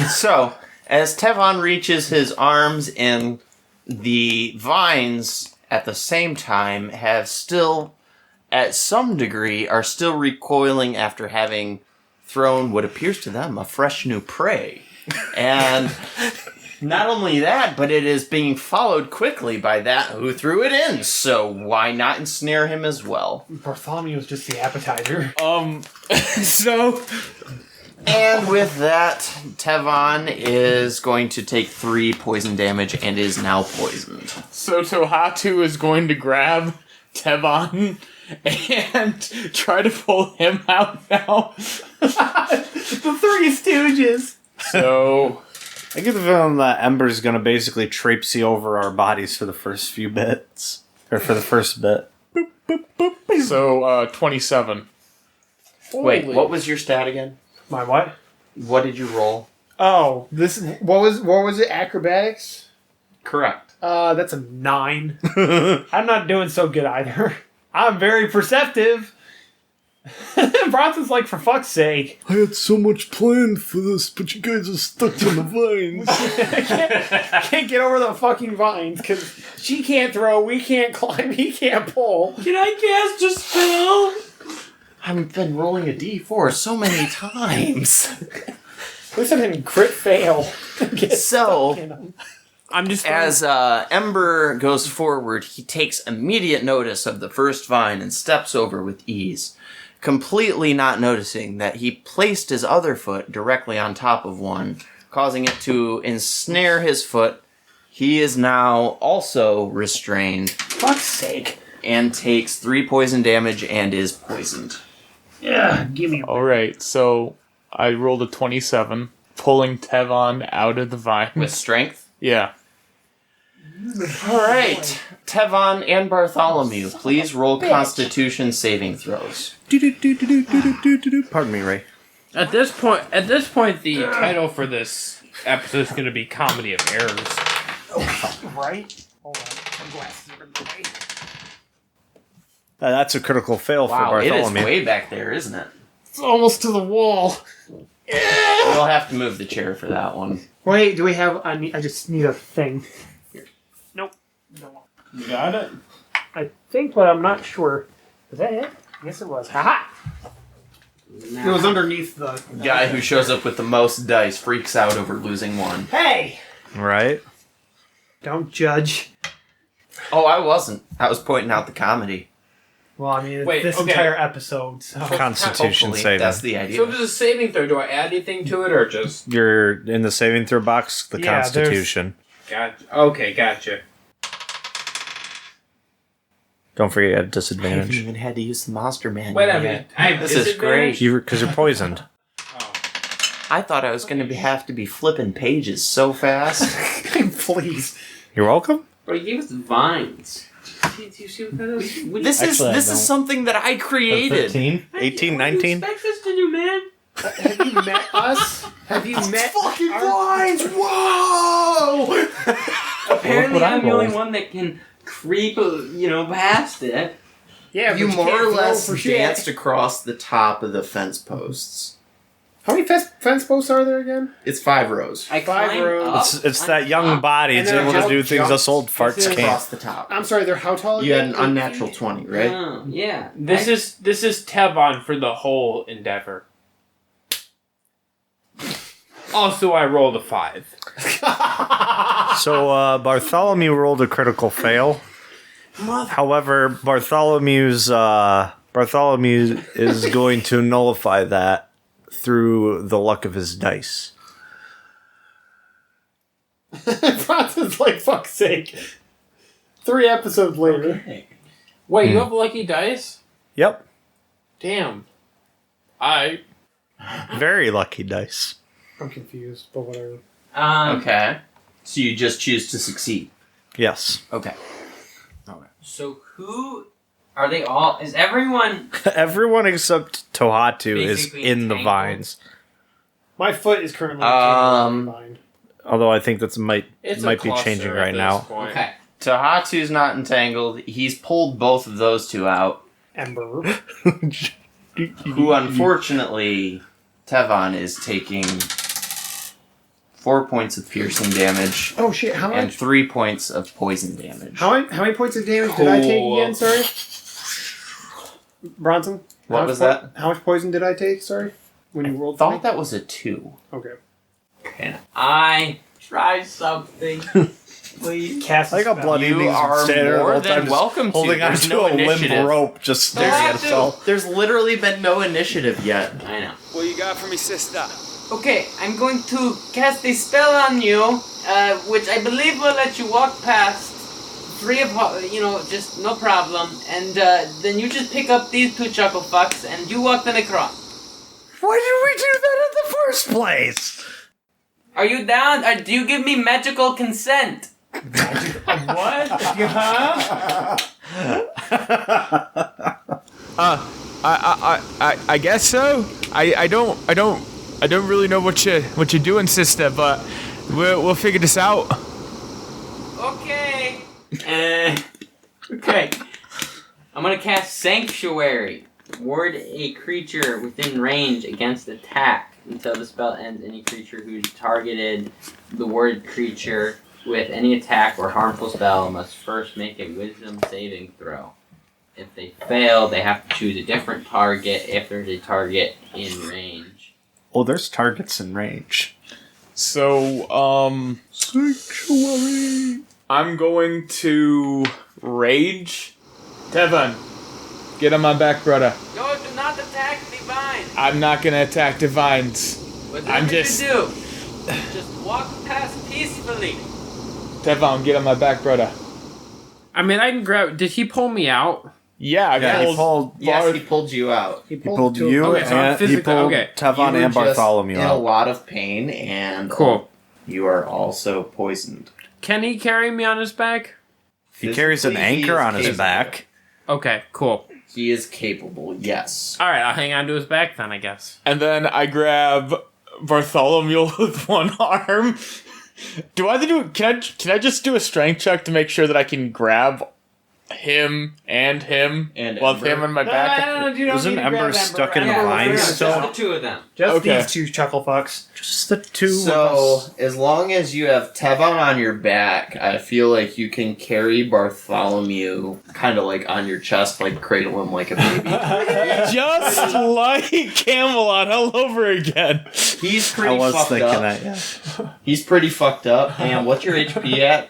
So, as Tevon reaches his arms in, the vines at the same time have still, at some degree, are still recoiling after having thrown what appears to them a fresh new prey. And not only that, but it is being followed quickly by that who threw it in, so why not ensnare him as well? Bartholomew was just the appetizer. So And with that, Tevon is going to take 3 poison damage and is now poisoned. So Tohatu is going to grab Tevon and try to pull him out now. The Three Stooges. So I get the feeling that Ember's gonna basically traipsy over our bodies for the first few bits. Or for the first bit. 27. Wait, what was your stat again? My what? What did you roll? Oh, this what was it? Acrobatics? Correct. That's a 9. I'm not doing so good either. I'm very perceptive. Bronson's like, for fuck's sake. I had so much planned for this, but you guys are stuck in the vines. Can't get over the fucking vines because she can't throw, we can't climb, he can't pull. Can I cast a spell? I've been rolling a d4 so many times. At least I didn't crit fail. So, I'm just as Ember goes forward, he takes immediate notice of the first vine and steps over with ease, completely not noticing that he placed his other foot directly on top of one, causing it to ensnare his foot. He is now also restrained. Fuck's sake. And takes 3 poison damage and is poisoned. Yeah, give me. Alright, so I rolled a 27, pulling Tevon out of the vine. With strength? Yeah. Alright. Tevon and Bartholomew, please roll Constitution saving throws. Pardon me, Ray. At this point, the title for this episode is going to be Comedy of Errors. Right? Hold on. My glasses are in the way. That's a critical fail for Wow, it is Bartholomew. way back there, isn't it? It's almost to the wall. We'll have to move the chair for that one. Wait, do we have... I just need a thing. Here. Nope. No. You got it? I think, but I'm not sure. Was that it? Yes, it was. Haha! It was underneath the... Guy who shows up with the most dice freaks out over losing one. Hey! Right? Don't judge. Oh, I wasn't. I was pointing out the comedy. Well, I mean, it's Wait, this okay. entire episode, so... Constitution Hopefully, saving. that's the idea. So if it's a saving throw, do I add anything to it or just... You're in the saving throw box, the Yeah, Constitution. Gotcha. Okay, gotcha. Don't forget you had I haven't disadvantage. even had to use the monster man Wait a yet. minute. I have This is disadvantage? great. Because you're poisoned. Oh. I thought I was going to have to be flipping pages so fast. Please. You're welcome? Bro, you gave us vines. Do you see what that is? What This Actually, I is don't. something that I created. 13? 18, What do you 19? expect us to do, man? Have you met us? Have you met Fucking our... blinds! Whoa! Apparently, what I I'm the only rolled. one that can creep, past it. Yeah, You but more can't or roll less for shit. danced across the top of the fence posts. How many fence posts are there again? It's 5 rows. I 5 climb rows. up. It's on that young top. body. And It's then able to how do things us old farts It's can't. Across the top. I'm sorry, they're how tall You had an again? unnatural 20, right? Oh, yeah. This is Tevon for the whole endeavor. Also, I rolled a 5. So Bartholomew rolled a critical fail. However, Bartholomew is going to nullify that through the luck of his dice. Bronson's like, fuck's sake. 3 episodes later. Wait, you have lucky dice? Yep. Damn. I Very lucky dice. I'm confused, but whatever. Okay. So you just choose to succeed. Yes. Okay. So who are they all? Is everyone? Everyone except Tohatu is Basically in the entangled. vines. My foot is currently entangled. Although I think that might it's be a cluster changing at right this now. point. Okay. Tohatu's not entangled. He's pulled both of those two out. Ember. Who, unfortunately, Tevon is taking 4 points of piercing damage Oh shit! How and much? 3 points of poison damage. How many points of damage did I take again? Sorry, Bronson. What was that? How much poison did I take? Sorry, when you rolled. I for me? thought that was a 2. Okay. Can I try something? Please. Cast. I got spell. bloody You knees are standing there the more whole than time, just welcome to. holding There's onto no a limp initiative. rope, just staring at Tohatu. itself. There's literally been no initiative yet. I know. What you got for me, sister? Okay, I'm going to cast a spell on you, which I believe will let you walk past 3 of, just no problem. And then you just pick up these 2 chuckle fucks and you walk them across. Why did we do that in the first place? Are you down? Or do you give me magical consent? What? I guess so. I don't really know what you're doing, sister, but we'll figure this out. Okay. Okay. I'm gonna cast Sanctuary. Ward a creature within range against attack until the spell ends. Any creature who's targeted the word creature with any attack or harmful spell must first make a wisdom saving throw. If they fail, they have to choose a different target if there's a target in range. Oh, there's targets in range. So, Sanctuary. I'm going to rage. Tevon, get on my back, brother. No, do not attack the vine. I'm not gonna attack divines. Whatever I'm you just- do, just walk past peacefully. Tevon, get on my back, brother. I mean, I can grab. Did he pull me out? Yeah, I Yeah, he pulled pulled. Yes, he pulled you out. He pulled you, Okay, so I'm and he physically- pulled okay. Tevon You were and just Bartholomew in a out. lot of pain, and Cool. you are also poisoned. Can he carry me on his back? He carries an Physically, he anchor is on his capable. back. Okay, cool. He is capable, yes. All right, I'll hang on to his back then, I guess. and then I grab Bartholomew with one arm. Do I have to do? Can I just do a strength check to make sure that I can grab him and And with Ember. him on my back? Wasn't Ember stuck in the Yeah, vines just still? the 2 of them. Just Okay. these 2 chuckle fucks. Just the two So, of us. as long as you have Tevon on your back, I feel like you can carry Bartholomew kind of like on your chest, like cradle him like a baby. Just like Camelot all over again. He's I pretty was fucked thinking up. that, yeah. He's pretty fucked up. And what's your HP at?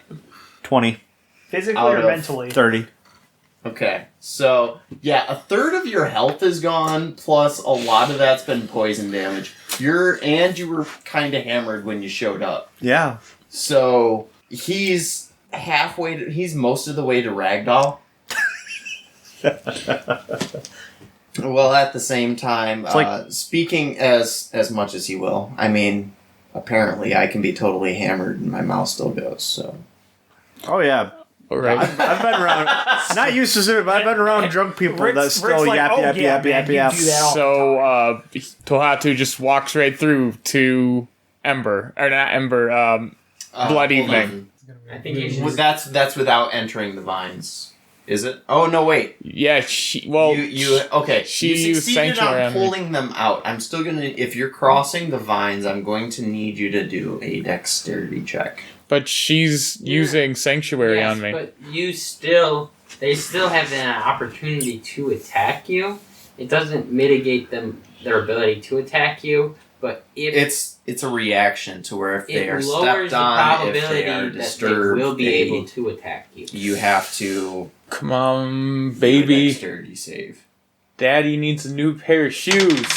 20, Physically Out or of mentally? 30. Okay, so yeah, a third of your health is gone, plus a lot of that's been poison damage. You were kind of hammered when you showed up. Yeah. So he's he's most of the way to Ragdoll. Well, at the same time, like- speaking as much as he will, I mean, apparently I can be totally hammered and my mouth still goes, so. Oh, yeah. All right. I've been around, not used to it, but I've been around drunk people that Rick's still like, yap, "Oh, yap, yeah, yap, man, yap, you yap. do that all So Tohatu just walks right through to Ember, or not Ember. Blood hold Evening. I think you should. on. That's without entering the vines, is it? Oh no, wait. Yeah, You okay? she You used succeeded Sanctuary on on me. pulling them out. I'm still gonna. If you're crossing the vines, I'm going to need you to do a dexterity check. but she's using Sanctuary Yes, on me. but they still have an opportunity to attack you. It doesn't mitigate their ability to attack you, but if It's a reaction to where if they it are lowers stepped the on, if probability they are that they disturbed, will be able to attack you. you have to Come on, do a baby. dexterity save. Daddy needs a new pair of shoes.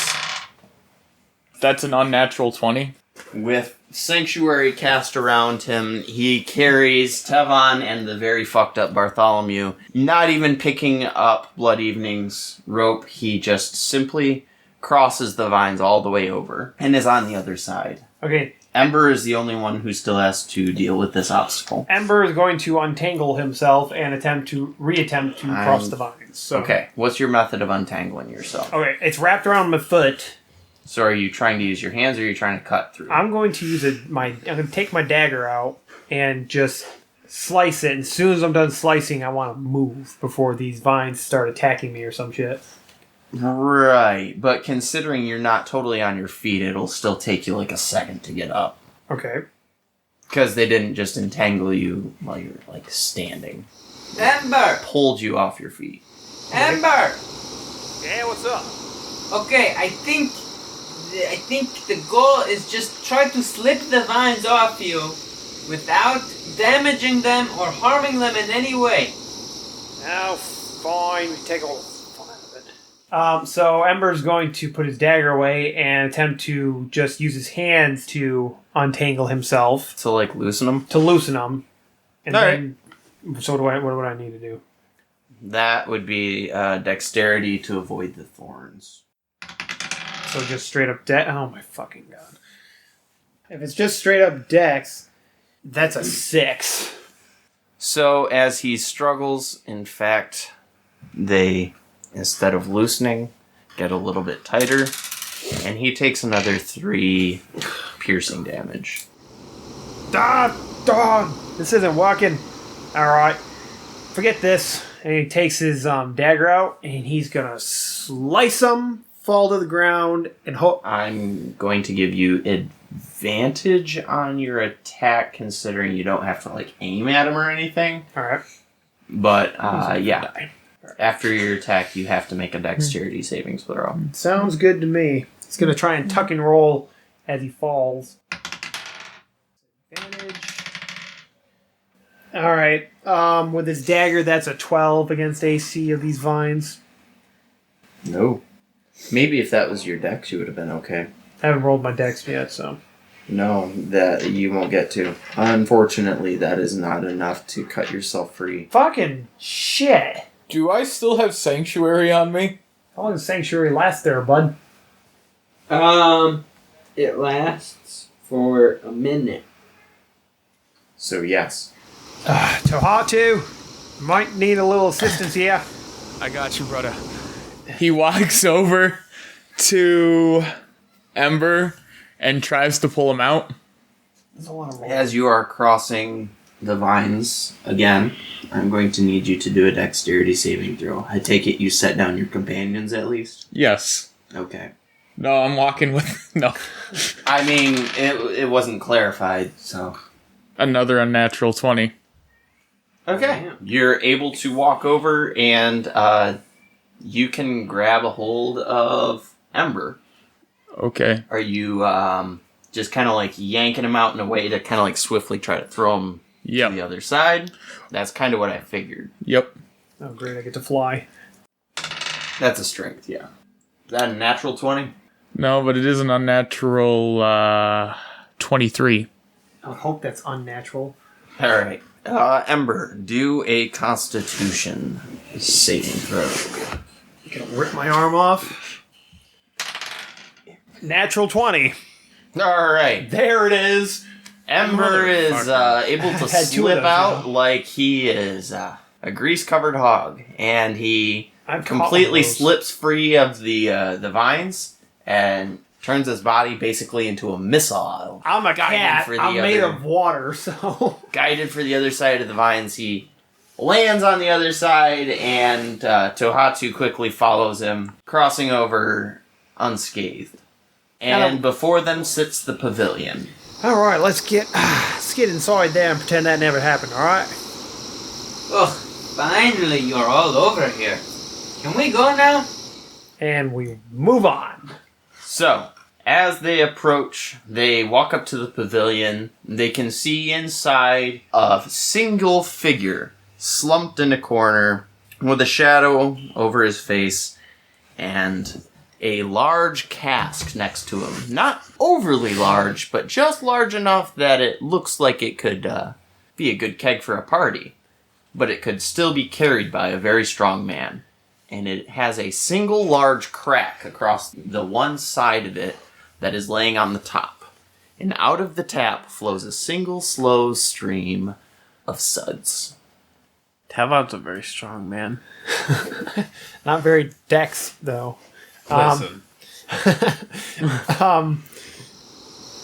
That's an unnatural 20. With Sanctuary cast around him, he carries Tevon and the very fucked up Bartholomew. Not even picking up Blood Evening's rope, he just simply crosses the vines all the way over and is on the other side. Okay. Ember is the only one who still has to deal with this obstacle. Ember is going to untangle himself and reattempt to cross the vines. So. Okay, what's your method of untangling yourself? Okay, it's wrapped around my foot. So are you trying to use your hands or are you trying to cut through? I'm going to use I'm going to take my dagger out and just slice it. And as soon as I'm done slicing, I want to move before these vines start attacking me or some shit. Right, but considering you're not totally on your feet, it'll still take you like a second to get up. Okay. Because they didn't just entangle you while you're like standing. Ember! Pulled you off your feet. Ember! Yeah, what's up? Okay, I think the goal is just try to slip the vines off you without damaging them or harming them in any way. Now, fine. Take all the fun out of it. So Ember's going to put his dagger away and attempt to just use his hands to untangle himself. To like loosen them? To loosen them. And all then, right. So what would I need to do? That would be dexterity to avoid the thorns. So just straight up oh my fucking god. If it's just straight up dex, that's a 6. So as he struggles, in fact, they, instead of loosening, get a little bit tighter, and he takes another 3 piercing damage. This isn't working. Alright. Forget this. And he takes his dagger out, and he's gonna slice him, fall to the ground, and I'm going to give you advantage on your attack, considering you don't have to like aim at him or anything. Alright. But yeah, after your attack, you have to make a dexterity savings throw. Sounds good to me. He's gonna try and tuck and roll as he falls. Advantage. Alright. With his dagger, that's a 12 against AC of these vines. No. Maybe if that was your dex, you would have been okay. I haven't rolled my dex yet, so. No, that you won't get to. Unfortunately, that is not enough to cut yourself free. Fucking shit. Do I still have Sanctuary on me? How long does Sanctuary last there, bud? It lasts for a minute. So yes. Tohatu, might need a little assistance here. I got you, brother. He walks over to Ember and tries to pull him out. There's a lot of roll. As you are crossing the vines again, I'm going to need you to do a dexterity saving throw. I take it you set down your companions at least? Yes. Okay. No, I'm walking with... No. I mean, it wasn't clarified, so... Another unnatural 20. Okay. You're able to walk over and you can grab a hold of Ember. Okay. Are you just kind of like yanking him out in a way to kind of like swiftly try to throw him to the other side? That's kind of what I figured. Yep. Oh, great, I get to fly. That's a strength, yeah. Is that a natural 20? No, but it is an unnatural 23. I hope that's unnatural. All right. Ember, do a Constitution saving throw. Gonna rip my arm off. Natural 20. All right. There it is. Ember is able to Had two of slip those, out like he is a grease-covered hog, and he I've caught completely one of those. slips free of the vines and turns his body basically into a missile. I'm a Guided cat. for the I'm made other- of water, so... Guided for the other side of the vines, he lands on the other side, and Tohatu quickly follows him, crossing over unscathed. And before them sits the pavilion. Alright, let's get inside there and pretend that never happened, alright? Oh, finally you're all over here. Can we go now? And we move on. So, as they approach, they walk up to the pavilion. They can see inside a single figure slumped in a corner with a shadow over his face and a large cask next to him. Not overly large, but just large enough that it looks like it could be a good keg for a party. But it could still be carried by a very strong man. And it has a single large crack across the one side of it that is laying on the top. And out of the tap flows a single slow stream of suds. Tevon's a very strong man. Not very dex, though. Listen.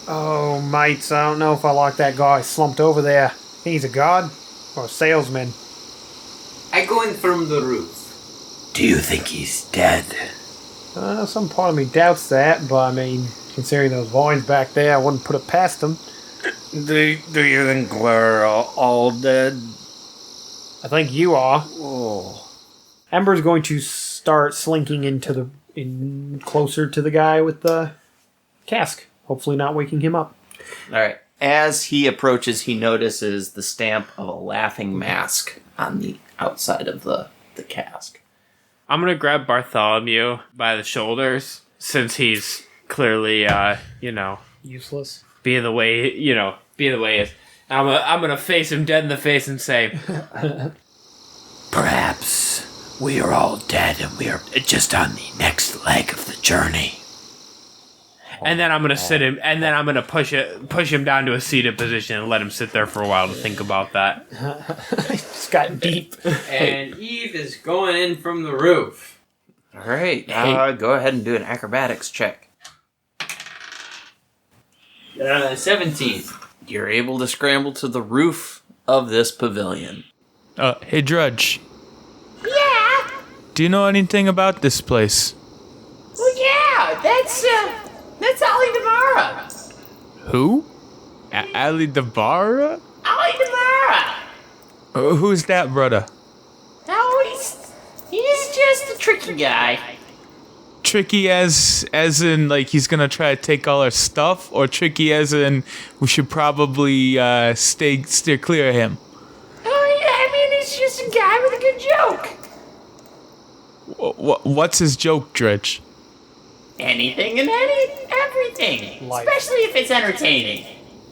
Oh, mates, I don't know if I like that guy slumped over there. He's a god or a salesman. I go in from the roof. Do you think he's dead? Some part of me doubts that, but I mean, considering those vines back there, I wouldn't put it past them. Do you think we're all dead? I think you are. Oh. Ember's going to start slinking closer to the guy with the cask, hopefully not waking him up. All right. As he approaches, he notices the stamp of a laughing mask on the outside of the cask. I'm going to grab Bartholomew by the shoulders, since he's clearly, Useless. being the way he is. I'm going to face him dead in the face and say, Perhaps we are all dead and we are just on the next leg of the journey. and then I'm going to sit him, and then I'm going to push him down to a seated position and let him sit there for a while to think about that. It's got deep. And Eve is going in from the roof. All right. Go ahead and do an acrobatics check. 17. You're able to scramble to the roof of this pavilion. Hey, Dredge. Yeah. Do you know anything about this place? Well, yeah. That's Olidammara. Who? Olidammara? Olidammara. Who's that, brother? Oh, he's just a tricky guy. Tricky as in, like, he's gonna try to take all our stuff? Or tricky as in, we should probably steer clear of him? Oh, yeah, I mean, he's just a guy with a good joke. What's his joke, Dredge? Anything and everything. Life. Especially if it's entertaining.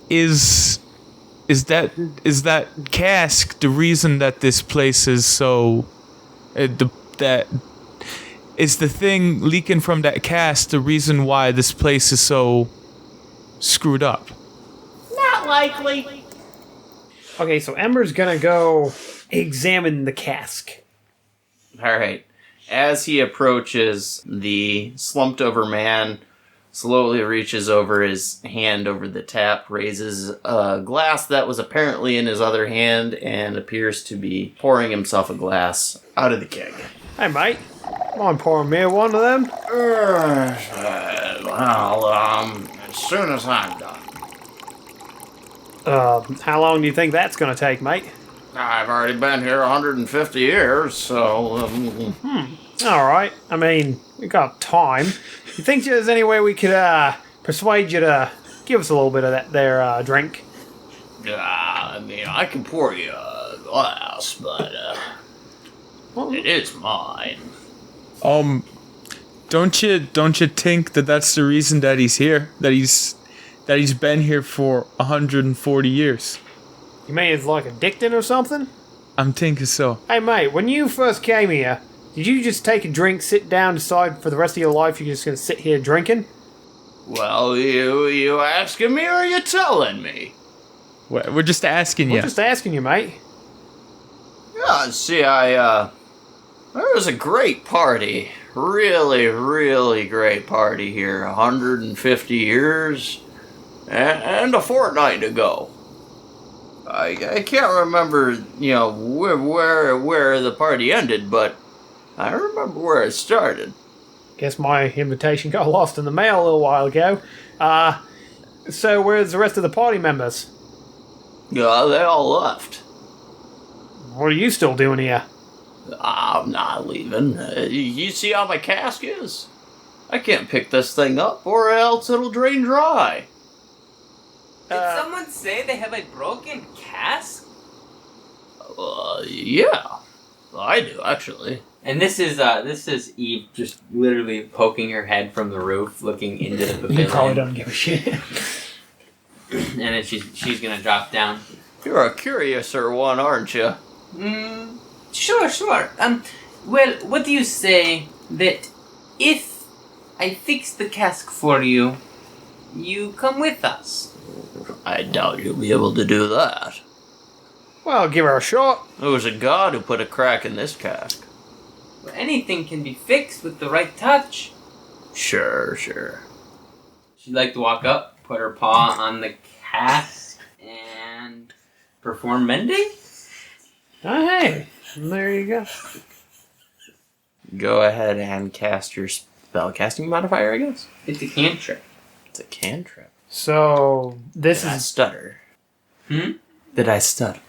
Is that cask the reason that this place is so... Is the thing leaking from that cask the reason why this place is so screwed up? Not likely. Okay, so Ember's gonna go examine the cask. All right. As he approaches, the slumped over man slowly reaches over his hand over the tap, raises a glass that was apparently in his other hand, and appears to be pouring himself a glass out of the keg. Hey, mate. Mind pouring me one of them? As soon as I'm done. How long do you think that's gonna take, mate? I've already been here 150 years, so... Alright, I mean, we got time. You think there's any way we could persuade you to give us a little bit of that there drink? I mean, I can pour you a glass, but it is mine. Don't you think that that's the reason that he's here? That he's been here for 140 years? You mean it's like addicted or something? I'm thinking so. Hey, mate, when you first came here, did you just take a drink, sit down, decide for the rest of your life you're just gonna sit here drinking? Well, you asking me or are you telling me? We're just asking you. We're just asking you, mate. Yeah, see, there was a great party. Really, really great party here. 150 years and a fortnight ago. I can't remember, where the party ended, but I remember where it started. Guess my invitation got lost in the mail a little while ago. So where's the rest of the party members? Yeah, they all left. What are you still doing here? I'm not leaving. You see how my cask is? I can't pick this thing up or else it'll drain dry. Did someone say they have a broken cask? Yeah. I do, actually. And this is Eve just literally poking her head from the roof, looking into the pavilion. You probably don't give a shit. And then she's gonna drop down. You're a curiouser one, aren't you? Sure. Well, what do you say that if I fix the cask for you, you come with us? I doubt you'll be able to do that. Well, give her a shot. It was a god who put a crack in this cask. Well, anything can be fixed with the right touch. Sure. She'd like to walk up, put her paw on the cask, and perform mending? Oh, hey. There you go. Go ahead and cast your spellcasting modifier, I guess. It's a cantrip. It's a cantrip. So, this Did I is... stutter? Did I stutter?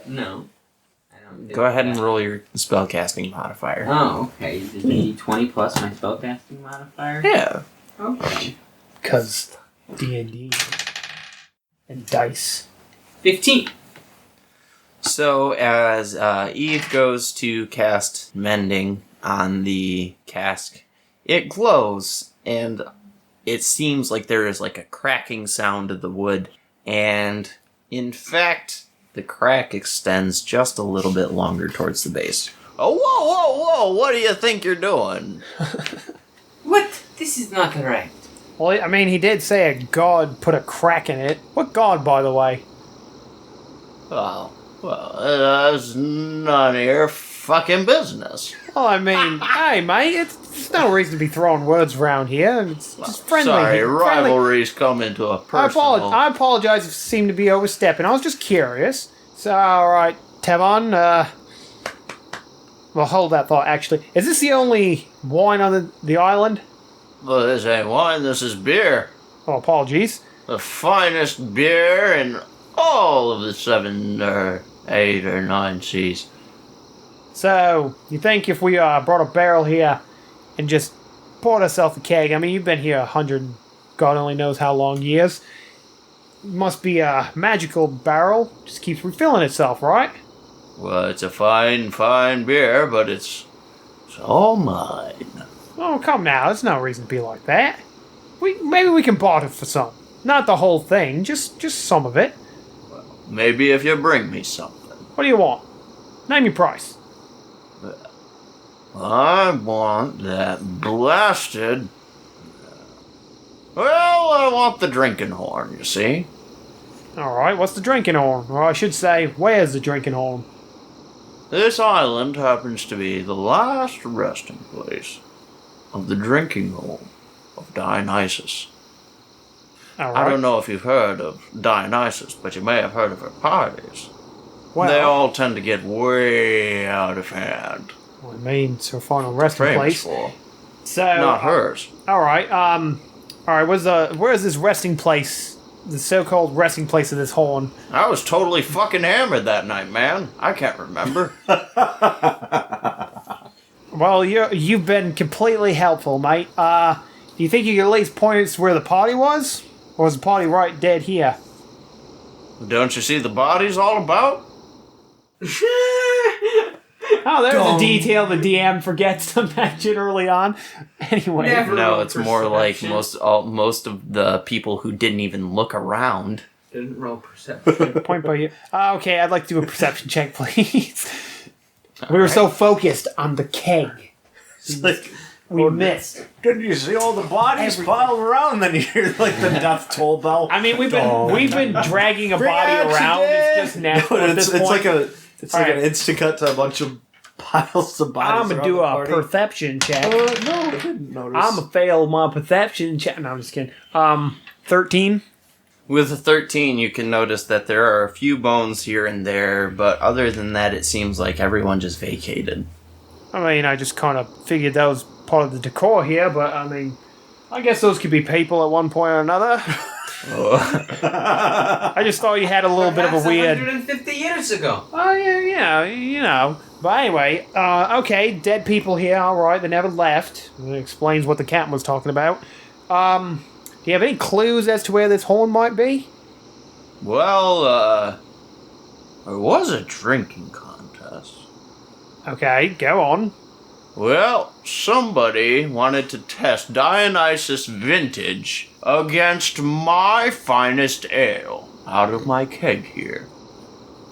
No. I don't Go ahead and roll your spellcasting modifier. Oh, okay. Is it 20 plus my spellcasting modifier? Yeah. Okay. Because D&D and dice. 15. So as Eve goes to cast mending on the cask, it glows, and it seems like there is like a cracking sound of the wood, and in fact, the crack extends just a little bit longer towards the base. Oh, whoa, what do you think you're doing? What? This is not right. Well, I mean, he did say a god put a crack in it. What god, by the way? Well, that's none of your fucking business. Well, I mean, hey, mate, it's no reason to be throwing words around here. It's just friendly. Sorry, friendly. rivalries come into a personal... I apologize if it seemed to be overstepping. I was just curious. So, alright, Tevon, well, hold that thought, actually. Is this the only wine on the island? Well, this ain't wine, this is beer. Oh, apologies. The finest beer in all of the 7 or 8 or 9 seas. So, you think if we brought a barrel here and just poured ourselves a keg, I mean, you've been here 100, God only knows how long years. It must be a magical barrel. Just keeps refilling itself, right? Well, it's a fine beer, but it's all mine. Oh, come now. There's no reason to be like that. Maybe we can barter for some. Not the whole thing, just some of it. Maybe if you bring me something. What do you want? Name your price. I want that blasted... Well, I want the drinking horn, you see? Alright, what's the drinking horn? Or I should say, where's the drinking horn? This island happens to be the last resting place of the drinking hole of Dionysus. Alright. I don't know if you've heard of Dionysus, but you may have heard of her parties. Well, They all tend to get way out of hand. I mean, it's her final resting Famous place. for. So, Not hers. Alright, where's this resting place? The so-called resting place of this horn? I was totally fucking hammered that night, man. I can't remember. Well, you've been completely helpful, mate. Do you think you could at least point us where the party was? Or was the party right dead here? Don't you see the bodies all about? Oh, there's a detail the DM forgets to mention early on. Anyway. Never. No, it's more like Perception. most of the people who didn't even look around. Didn't roll perception. Point by you. Okay, I'd like to do a perception check, please. We were so focused on the keg. We missed. Didn't you see all the bodies piled around? And then you hear like the death toll bell. I mean, we've been dragging a body around. It's just natural at this point. It's like an instant cut to a bunch of piles of bodies. I'm gonna do a perception check. No, I didn't notice. I'm gonna fail my perception check. No, I'm just kidding. 13. With a 13, you can notice that there are a few bones here and there, but other than that, it seems like everyone just vacated. I mean, I just kind of figured that was part of the decor here, but I mean, I guess those could be people at one point or another. I just thought you had a little bit of a weird... 150 years ago. Oh, yeah, you know. But anyway, okay, dead people here, alright, they never left. That explains what the captain was talking about. Do you have any clues as to where this horn might be? Well, there was a drinking contest. Okay, go on. Well, somebody wanted to test Dionysus Vintage against my finest ale out of my keg here.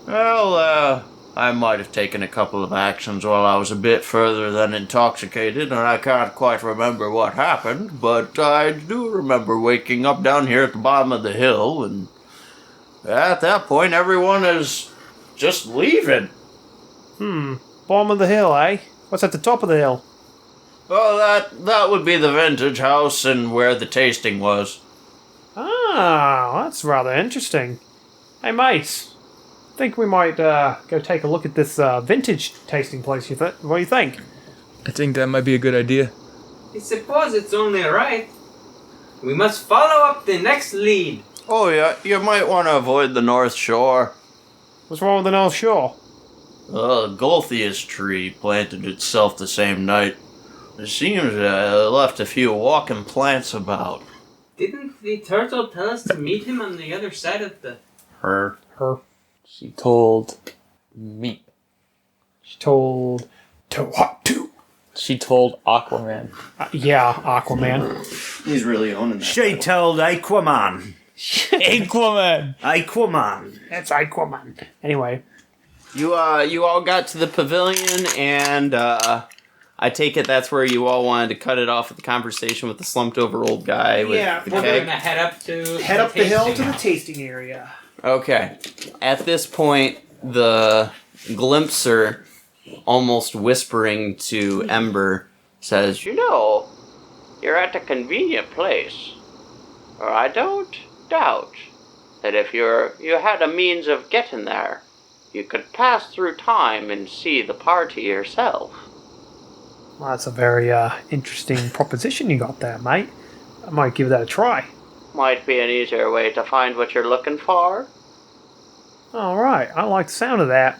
Well, I might have taken a couple of actions while I was a bit further than intoxicated, and I can't quite remember what happened, but I do remember waking up down here at the bottom of the hill, and at that point everyone is just leaving. Bottom of the hill, eh? What's at the top of the hill? Well, that would be the vintage house and where the tasting was. Ah, that's rather interesting. Hey, mate. I think we might go take a look at this vintage tasting place. What do you think? I think that might be a good idea. I suppose it's only right. We must follow up the next lead. Oh yeah, you might want to avoid the North Shore. What's wrong with the North Shore? The Golthius tree planted itself the same night. It seems left a few walking plants about. Didn't the turtle tell us to meet him on the other side of the... Her. She told me. She told Tohatu. She told Aquaman. Yeah, Aquaman. He's really owning that. She told Aquaman. Aquaman! Aquaman. That's Aquaman. Anyway. You all got to the pavilion, and I take it that's where you all wanted to cut it off with the conversation with the slumped over old guy with the we're keg. gonna head up to Head up the hill to the tasting tasting area. Okay. At this point, the glimpser, almost whispering to Ember, says, You know, you're at a convenient place. Or I don't doubt that if you had a means of getting there, you could pass through time and see the party yourself. Well, that's a very interesting proposition you got there, mate. I might give that a try. Might be an easier way to find what you're looking for. All right, I like the sound of that.